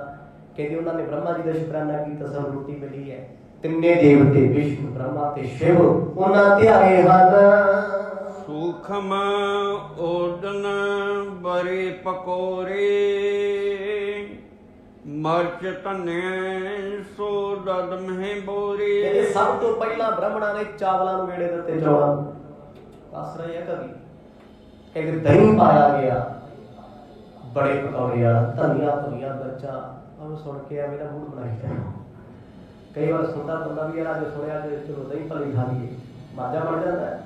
ਕਹਿੰਦੇ ਉਹਨਾਂ ਨੇ ਬ੍ਰਹਮਾ ਜੀ ਦਾ ਸ਼ੁਕਰਾਨਾ ਕੀਤਾ, ਸਾਨੂੰ ਰੋਟੀ ਮਿਲੀ ਹੈ। ਤਿੰਨੇ ਦੇਵਤੇ ਵਿਸ਼ਨੂੰ, ਬ੍ਰਹਮਾ ਤੇ ਸ਼ਿਵ ਉਹਨਾਂ ਧਿਆਏ ਹਨ।
ਸੂਖਮ ਓਦਨ ਬਰੇ ਪਕੌੜੇ ਮਰਚ ਧਨੇ ਸੋ ਦਦ ਮਹਿ ਬੋਰੇ।
ਕਹਿੰਦੇ ਸਭ ਤੋਂ ਪਹਿਲਾਂ ਬ੍ਰਾਹਮਣਾਂ ਨੇ ਚਾਵਲਾਂ ਨੂੰ ਵੇੜੇ ਦਿੱਤੇ, ਚੌਲਾਂ ਨੂੰ। ਦੱਸ ਰਹੇ ਆ ਕਵੀ, ਕਹਿੰਦੇ ਦਹੀਂ ਪਾਇਆ ਗਿਆ, ਬੜੇ ਪਕੌੜੇ ਆ, ਧਨੀਆ ਧਨੀਆ ਮਿਰਚਾਂ। ਉਹਨੂੰ ਸੁਣ ਕੇ ਆ ਮੇਰਾ ਮੂਡ ਬਣਾਈ ਜਾਏ। ਕਈ ਵਾਰ ਸੁਣਦਾ ਬੰਦਾ ਵੀ ਯਾਰ ਅੱਜ ਸੁਣਿਆ ਕਿ ਚਲੋ ਦਹੀਂ ਭਲੀ ਖਾ ਲਈਏ, ਮਾਝਾ ਬਣ ਜਾਂਦਾ ਹੈ।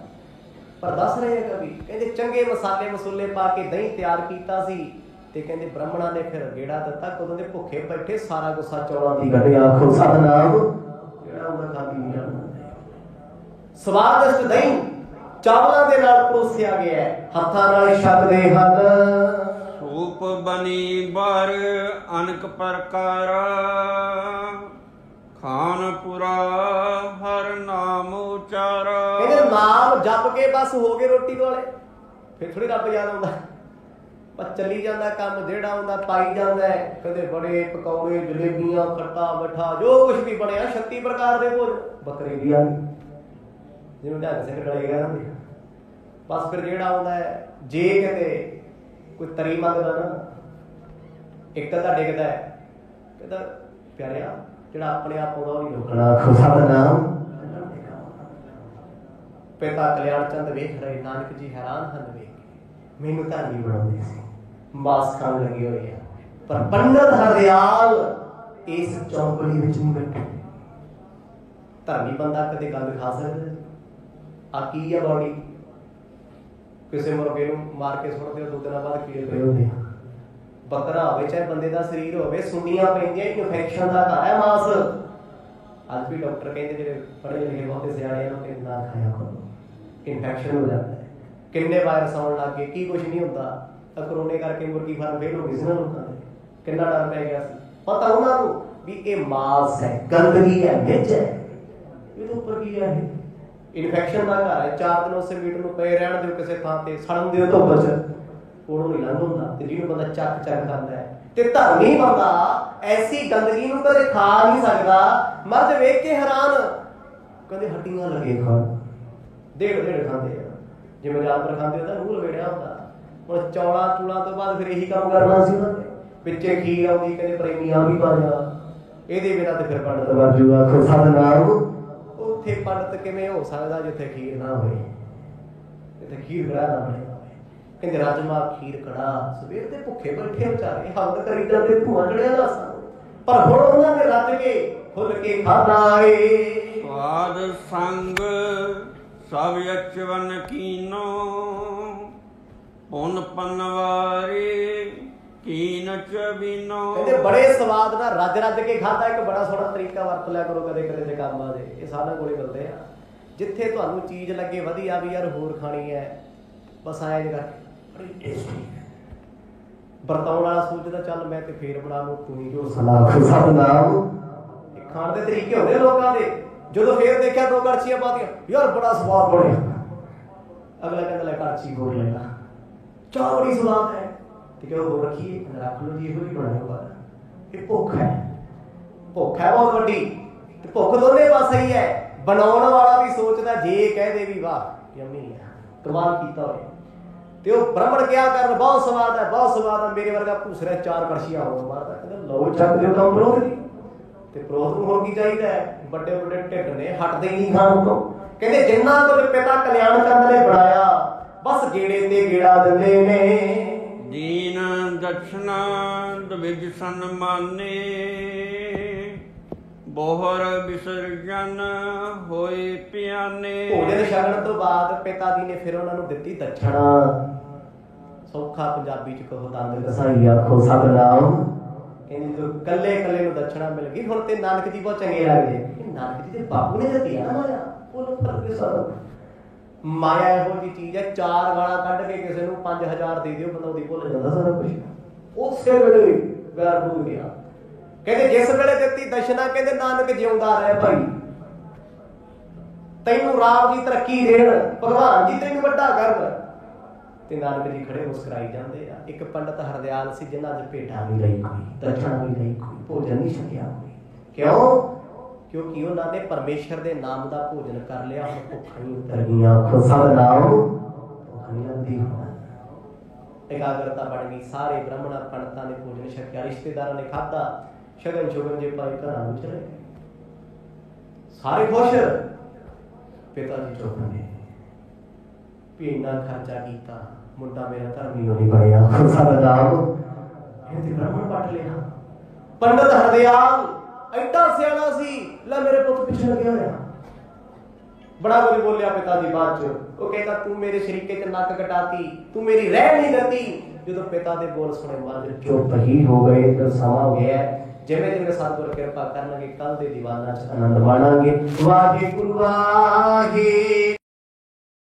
ਪਰ ਦੱਸ ਰਹੇ ਆ ਕਵੀ, ਕਹਿੰਦੇ ਚੰਗੇ ਮਸਾਲੇ ਮਸੂਲੇ ਪਾ ਕੇ ਦਹੀਂ ਤਿਆਰ ਕੀਤਾ ਸੀ। ਤੇ ਕਹਿੰਦੇ ਬ੍ਰਾਹਮਣਾਂ ਨੇ ਫਿਰ ਗੇੜਾ ਦਿੱਤਾ, ਕਦੋਂ ਦੇ ਭੁੱਖੇ ਬੈਠੇ, ਸਾਰਾ ਗੁੱਸਾ ਚੌਲਾਂ ਦੀ ਕੱਢਿਆ। ਖੁਦਾ ਦਾ ਨਾਮ ਜਿਹੜਾ ਉਹਨਾਂ ਖਾਦੀ ਨਹੀਂ ਜਾਂਦਾ। ਸਵਾਦਿਸ਼ਟ ਦਹੀਂ ਚਾਵਲਾਂ ਦੇ ਨਾਲ ਪਰੋਸਿਆ ਗਿਆ, ਹੱਥਾਂ ਨਾਲ ਛਕਦੇ ਹਨ।
ਸੂਪ ਬਣੀ ਬਰ ਅਨਕ ਪ੍ਰਕਾਰਾ ਖਾਨਪੁਰਾ ਹਰ ਨਾਮ ਉਚਾਰਾ।
ਕਹਿੰਦੇ ਨਾਮ ਜਪ ਕੇ ਬਸ ਹੋ ਗਏ ਰੋਟੀ ਵਾਲੇ, ਫਿਰ ਥੋੜੀ ਰੱਬ ਯਾਦ ਆਉਂਦਾ। ਪਰ ਚੱਲੀ ਜਾਂਦਾ ਕੰਮ, ਜਿਹੜਾ ਆਉਂਦਾ ਪਾਈ ਜਾਂਦਾ। ਕਦੇ ਬੜੇ ਪਕੌੜੇ, ਜਲੇਬੀਆਂ, ਖੱਟਾ ਮਿੱਠਾ, ਜੋ ਕੁਛ ਵੀ ਬਣਿਆ 36 ਪ੍ਰਕਾਰ ਦੇ ਭੋਜਨ। ਬੱਕਰੇ ਦੀ ਆ ਜਿਵੇਂ ਢੰਗ ਸਿੰਘ ਡਲੇ ਗਿਆ ਹੁੰਦੇ। ਬਸ ਫਿਰ ਜਿਹੜਾ ਆਉਂਦਾ ਹੈ, ਜੇ ਕਿਤੇ ਕੋਈ ਤਰੀ ਮੰਗਦਾ ਨਾ, ਇੱਕ ਤਾਂ ਡਿੱਗਦਾ ਹੈ, ਕਹਿੰਦਾ ਪਿਆਰਿਆ ਜਿਹੜਾ ਆਪਣੇ ਆਪ ਆਉਂਦਾ ਉਹ ਨਹੀਂ ਰੁਕਣਾ। ਖੁਦਾ ਦਾ ਨਾਮ ਪਿਤਾ ਕਲਿਆਣ ਚੰਦ ਵੇਖ ਰਹੇ, ਨਾਨਕ ਜੀ ਹੈਰਾਨ ਹਨ ਵੇਖ ਕੇ, ਮੈਨੂੰ ਧਾਰਨੀ ਬਣਾਉਂਦੇ ਸੀ, ਮਾਸ ਖਾਣ ਲੱਗੇ ਹੋਏ ਆ। ਪਰ ਪੰਡਤ ਹਰਦਿਆਲ ਇਸ ਚੌਂਕੜੀ ਵਿੱਚ ਨਹੀਂ ਬੈਠੇ। ਧਰਮੀ ਬੰਦਾ ਕਦੇ ਗੰਦ ਖਾ ਸਕਦਾ? ਆ ਕੀ ਆ ਬੌਡੀ? ਕਿਸੇ ਮੁਰਗੇ ਨੂੰ ਮਾਰ ਕੇ ਸੁੱਟਦੇ ਹੋ, 2 ਦਿਨਾਂ ਬਾਅਦ ਕੀੜੇ ਪਏ ਹੁੰਦੇ ਆ। ਬੱਕਰਾ ਹੋਵੇ ਚਾਹੇ ਬੰਦੇ ਦਾ ਸਰੀਰ ਹੋਵੇ, ਸੁੰਨੀਆਂ ਪੈਂਦੀਆਂ, ਇਨਫੈਕਸ਼ਨ ਦਾ ਘਰ ਹੈ ਮਾਸ। ਅੱਜ ਵੀ ਡਾਕਟਰ ਕਹਿੰਦੇ ਜਿਹੜੇ ਪੜ੍ਹੇ ਲਿਖੇ ਬਹੁਤੇ ਸਿਆਣੇ ਨੂੰ ਕਹਿੰਦੇ ਨਾ ਖਾਇਆ ਕਰੋ, ਇਨਫੈਕਸ਼ਨ ਹੋ ਜਾਂਦਾ ਹੈ। ਕਿੰਨੇ ਵਾਇਰਸ ਆਉਣ ਲੱਗ ਗਏ, ਕੀ ਕੁਛ ਨਹੀਂ ਹੁੰਦਾ। ਤਾਂ ਕਰੋਨੇ ਕਰਕੇ ਮੁਰਗੀ ਫਾਰਮ ਫੇਲ ਹੋ ਗਈ ਸੀ ਨਾ ਲੋਕਾਂ ਦੇ, ਕਿੰਨਾ ਡਰ ਪੈ ਗਿਆ ਸੀ। ਪਤਾ ਉਹਨਾਂ ਨੂੰ ਵੀ ਇਹ ਮਾਸ ਹੈ, ਗੰਦਗੀ ਹੈ, ਮਿੱਚ ਹੈ, ਇਹਦੇ ਉੱਪਰ ਕੀ ਹੈ? ਇਹ ਇਨਫੈਕਸ਼ਨ ਦਾ ਘਰ ਹੈ। 4 ਦਿਨ ਉਸੇ ਮੀਟ ਨੂੰ ਪਏ ਰਹਿਣ ਦਿਓ ਕਿਸੇ ਥਾਂ ਤੇ, ਸੜਨ ਦਿਓ ਧੁੱਪ 'ਚ, ਉਹਨੂੰ ਨਹੀਂ ਲੰਘ ਹੁੰਦਾ। ਤੇ ਜਿਹਨੂੰ ਬੰਦਾ ਚੱਕ ਕਰਦਾ ਹੈ, ਤੇ ਧਰਮੀ ਬੰਦਾ ਐਸੀ ਗੰਦਗੀ ਨੂੰ ਕਦੇ ਖਾ ਨਹੀਂ ਸਕਦਾ। ਮਰਦ ਵੇਖ ਕੇ ਹੈਰਾਨ, ਕਹਿੰਦੇ ਹੱਡੀਆਂ ਲੱਗੇ ਖਾਣ, ਡੇਢ ਖਾਂਦੇ ਆ ਜਿਵੇਂ ਜਾਨਵਰ ਖਾਂਦੇ ਤਾਂ ਨੂਰ ਵੇੜਿਆ ਹੁੰਦਾ। ਹੁਣ ਚੌਲਾਂ ਚੂਲਾਂ ਤੋਂ ਬਾਅਦ ਫਿਰ ਇਹੀ ਕੰਮ ਕਰਨਾ ਸੀ ਉਹਨਾਂ ਨੇ। ਪਿੱਛੇ ਖੀਰ ਆਉਂਦੀ, ਕਹਿੰਦੇ ਪ੍ਰੇਮੀਆਂ ਵੀ ਪਾ ਜਾ, ਇਹਦੇ ਬਿਨਾਂ ਤੇ ਫਿਰ ਪੰਡਤ ਬਣ ਜੂਗਾ। ਖੁਦਾ ਦਾ ਨਾਮ। ਉੱਥੇ ਪੰਡਤ ਕਿਵੇਂ ਹੋ ਸਕਦਾ ਜਿੱਥੇ ਖੀਰ ਨਾ ਹੋਵੇ, ਜਿੱਥੇ ਖੀਰ ਕੜਾ ਨਾ ਬਣੇ। ਕਹਿੰਦੇ ਰਾਜਮਾ ਖੀਰ ਕੜਾ, ਸਵੇਰ ਦੇ ਭੁੱਖੇ ਬੈਠੇ ਵਿਚਾਰੇ ਹਵਨ ਕਰੀ ਜਾਂਦੇ, ਧੂਆਂ ਚੜਿਆ ਦਾ ਸਾਨੂੰ। ਪਰ ਹੁਣ ਉਹਨਾਂ ਨੇ ਰੱਜ ਕੇ ਖੁੱਲ ਕੇ ਖਾਦਾ ਏ।
ਸਵਾਦ ਸੰਗ ਸਭ ਅਚਵਨ ਕੀਨੋ, ਪੁਨ ਪਨਵਾਰੇ ਕੀਨ ਚਬੀਨੋ।
ਕਹਿੰਦੇ ਬੜੇ ਸਵਾਦ ਨਾਲ ਰੱਜ ਰੱਜ ਕੇ ਖਾਦਾ। ਇੱਕ ਬੜਾ ਸੋਹਣਾ ਤਰੀਕਾ ਵਰਤ ਲਿਆ ਕਰੋ ਕਦੇ ਕਦੇ ਤੇ ਕੰਮ ਆ ਜੇ। ਇਹ ਸਾਰਿਆਂ ਕੋਲੇ ਮਿਲਦੇ ਆ। ਜਿੱਥੇ ਤੁਹਾਨੂੰ ਚੀਜ਼ ਲੱਗੇ ਵਧੀਆ ਵੀ ਯਾਰ ਹੋਰ ਖਾਣੀ ਹੈ, ਬਸ ਆਇਆ ਜਗਾ ਬੜੀ ਟੇਸਟੀ ਵਰਤਾਉਣ ਵਾਲਾ ਸੋਚਦਾ ਚੱਲ ਮੈਂ ਤੇ ਫੇਰ ਬਣਾ ਲੂ, ਤੂੰ ਹੀ ਜੋ ਸਲਾਹ ਸਤਨਾਮ। ਇਹ ਖਾਣ ਦੇ ਤਰੀਕੇ ਹੁੰਦੇ ਲੋਕਾਂ ਦੇ। ਜਦੋਂ ਫੇਰ ਦੇਖਿਆ 2 ਕੜਛੀਆਂ ਪਾਤੀਆਂ, ਯਾਰ ਬੜਾ ਸਵਾਦ ਬਣਿਆ। ਅਗਲਾ ਕਹਿੰਦਾ ਲੈ ਕੜਛੀ ਹੋਰ ਲੈਣਾ, ਚਾਹ ਬੜੀ ਸਵਾਦ ਹੈ ਤੇ ਕਿਉਂ ਹੋਰ ਰੱਖੀਏ, ਰੱਖ ਲਓ ਜੀ, ਇਹੋ ਹੀ ਬਣਾਇਆ ਬਾਅਦ। ਇਹ ਭੁੱਖ ਹੈ, ਭੁੱਖ ਹੈ ਬਹੁਤ ਵੱਡੀ। ਤੇ ਭੁੱਖ ਦੋਨੇ ਪਾਸੇ ਹੀ ਹੈ। ਬਣਾਉਣ ਵਾਲਾ ਵੀ ਸੋਚਦਾ ਜੇ ਕਹਿ ਦੇ ਵੀ ਵਾਹ ਯੰਮੀ ਹੈ, ਕਮਾਲ ਕੀਤਾ ਹੋਵੇ, ਤੇ ਉਹ ਬ੍ਰਾਹਮਣ ਕਿਹਾ ਕਰਨ ਬਹੁਤ ਸਵਾਦ ਹੈ, ਬਹੁਤ ਸਵਾਦ ਹੈ। ਮੇਰੇ ਵਰਗਾ ਭੂਸਰਾ 4 ਕੜਛੀਆਂ ਹੋਰ ਮਾਰਦਾ, ਕਹਿੰਦਾ ਲਓ ਚੱਕ ਦਿਓ ਤਾਂ ਪ੍ਰੋਧ ਦੀ। ਤੇ ਪ੍ਰੋਧ ਨੂੰ ਹੋਰ ਕੀ ਚਾਹੀਦਾ ਹੈ? ਵੱਡੇ ਵੱਡੇ ਢਿੱਡ ਨੇ, ਹਟਦੇ ਨਹੀਂ ਖਾਣ ਤੋਂ। ਕਹਿੰਦੇ ਜਿੰਨਾ ਕੁਝ ਪਿਤਾ ਕਲਿਆਣ ਚੰਦ ਨੇ ਬਣਾਇਆ, ਬਸ ਗੇੜੇ ਤੇ ਗੇੜਾ ਦਿੰਦੇ ਨੇ।
ਦੀਨ ਦਛਨਾ ਦਵਿਜ ਸਨਮਾਨੇ, ਬੋਹਰ ਵਿਸਰਜਨ ਹੋਏ ਪਿਆਨੇ।
ਭੋਜਨ ਛਕਣ ਤੋਂ ਬਾਅਦ ਪਿਤਾ ਜੀ ਨੇ ਫਿਰ ਉਹਨਾਂ ਨੂੰ ਦਿੱਤੀ ਦਛਣਾ। ਸੌਖਾ ਪੰਜਾਬੀ ਚ ਕਹੋ ਦੰਦ ਘਸਾਈ ਆਖੋ ਸਤਨਾਮ। ਕਹਿੰਦੇ ਜਦੋਂ ਕੱਲੇ ਕੱਲੇ ਨੂੰ ਦਛਣਾ ਮਿਲ ਗਈ, ਹੁਣ ਤੇ ਨਾਨਕ ਜੀ ਬਹੁਤ ਚੰਗੇ ਲੱਗਦੇ। ਨਾਨਕ ਜੀ ਦੇ ਬਾਪੂ ਨੇ ਦਿੱਤੀ ਨਾ ਮਾਇਆ, ਉਹ ਕਰਕੇ ਸਾਰਾ ਮਾਇਆ ਇਹੋ ਜਿਹੀ ਚੀਜ਼ ਹੈ। 4 ਗਾਲਾਂ ਕੱਢ ਕੇ ਕਿਸੇ ਨੂੰ 5000 ਦੇ ਦਿਓ, ਬੰਦਾ ਉਹਦੀ ਭੁੱਲ ਜਾਂਦਾ ਸਾਰਾ ਕੁਝ। ਉਸੇ ਵੇਲੇ ਵੈਰ ਭੁੱਲ ਗਿਆ। ਕਹਿੰਦੇ ਜਿਸ ਵੇਲੇ ਦਿੱਤੀ ਦਸ਼ਨਾ, ਕਹਿੰਦੇ ਨਾਨਕ ਜਿਉਂਦਾ ਰਹਿ ਭਾਈ, ਤੈਨੂੰ ਰਾਮ ਜੀ ਤਰੱਕੀ ਦੇਣ, ਭਗਵਾਨ ਜੀ ਤੈਨੂੰ ਵੱਡਾ ਕਰਨ। ਤੇ ਨਾਨਕ ਜੀ ਖੜੇ ਮੁਸਕਰਾਈ ਜਾਂਦੇ ਆ। ਇੱਕ ਪੰਡਤ ਹਰਦਿਆਲ ਸੀ, ਜਿਨ੍ਹਾਂ ਅੱਜ ਭੇਟਾ ਨਹੀਂ ਲਈ ਕੋਈ, ਦਸ਼ਨਾ ਨਹੀਂ ਲਈ ਕੋਈ, ਭੋਜਨ ਨਹੀਂ ਛਕਿਆ ਕੋਈ। ਕਿਉਂ? ਕਿਉਂਕਿ ਉਹਨਾਂ ਨੇ ਪਰਮੇਸ਼ਰ ਦੇ ਨਾਮ ਦਾ ਭੋਜਨ ਕਰ ਲਿਆ। ਹੁਣ ਭੁੱਖ ਨਹੀਂ ਉਤਰ ਗਈਆਂ, ਸਤਨਾਮ। ਭੁੱਖ ਨਹੀਂ ਲੱਗਦੀ, ਇਕਾਗਰਤਾ ਬਣ ਗਈ। ਸਾਰੇ ਬ੍ਰਾਹਮਣਾਂ ਪੰਡਤਾਂ ਨੇ ਭੋਜਨ ਛਕਿਆ, ਰਿਸ਼ਤੇਦਾਰਾਂ ਨੇ ਖਾਧਾ, ਸ਼ਗਨ ਸ਼ੁਗਨ ਜੇ ਪਾਈ, ਘਰਾਂ ਨੂੰ ਚਲੇ ਗਏ, ਸਾਰੇ ਖੁਸ਼। ਪਿਤਾ ਜੀ ਚੁੱਪ ਨੇ ਵੀ ਇੰਨਾ ਖਰਚਾ ਕੀਤਾ, ਮੁੰਡਾ ਮੇਰਾ ਧਰਮੀ ਨਹੀਂ ਬਣਿਆ, ਸਤਨਾਮ। ਇਹ ਤੇ ਬ੍ਰਾਹਮਣ ਪੱਟ ਲਿਆ। ਪੰਡਤ ਹਰਦਿਆਲ ਐਡਾ ਸਿਆਣਾ ਸੀ, ਲੈ ਮੇਰੇ ਪੁੱਤ ਪਿੱਛੇ ਲੱਗਿਆ ਹੋਇਆ। ਬੜਾ ਬੋਲੀ ਬੋਲਿਆ ਪਿਤਾ ਜੀ ਬਾਅਦ ਚ। ਉਹ ਕਹਿੰਦਾ ਤੂੰ ਮੇਰੇ ਸ਼ਰੀਕੇ ਚ ਨੱਕ ਕਟਾਤੀ, ਤੂੰ ਮੇਰੀ ਰਹਿ ਨਹੀਂ ਦਿੱਤੀ। ਜਦੋਂ ਪਿਤਾ ਦੇ ਬੋਲ ਸੁਣੇ ਮਨ ਚੁੱਪ ਹੀ ਹੋ ਗਏ। ਤੇ ਸਮਾਂ ਹੋ ਗਿਆ, ਜਿਵੇਂ ਜਿਵੇਂ ਸਤਿਗੁਰ ਕਿਰਪਾ ਕਰਨਗੇ ਕੱਲ ਦੇ ਦੀਵਾਨਾਂ ਚ ਆਨੰਦ ਮਾਣਾਂਗੇ। ਵਾਹਿਗੁਰੂ ਵਾਹਿਗੁਰੂ।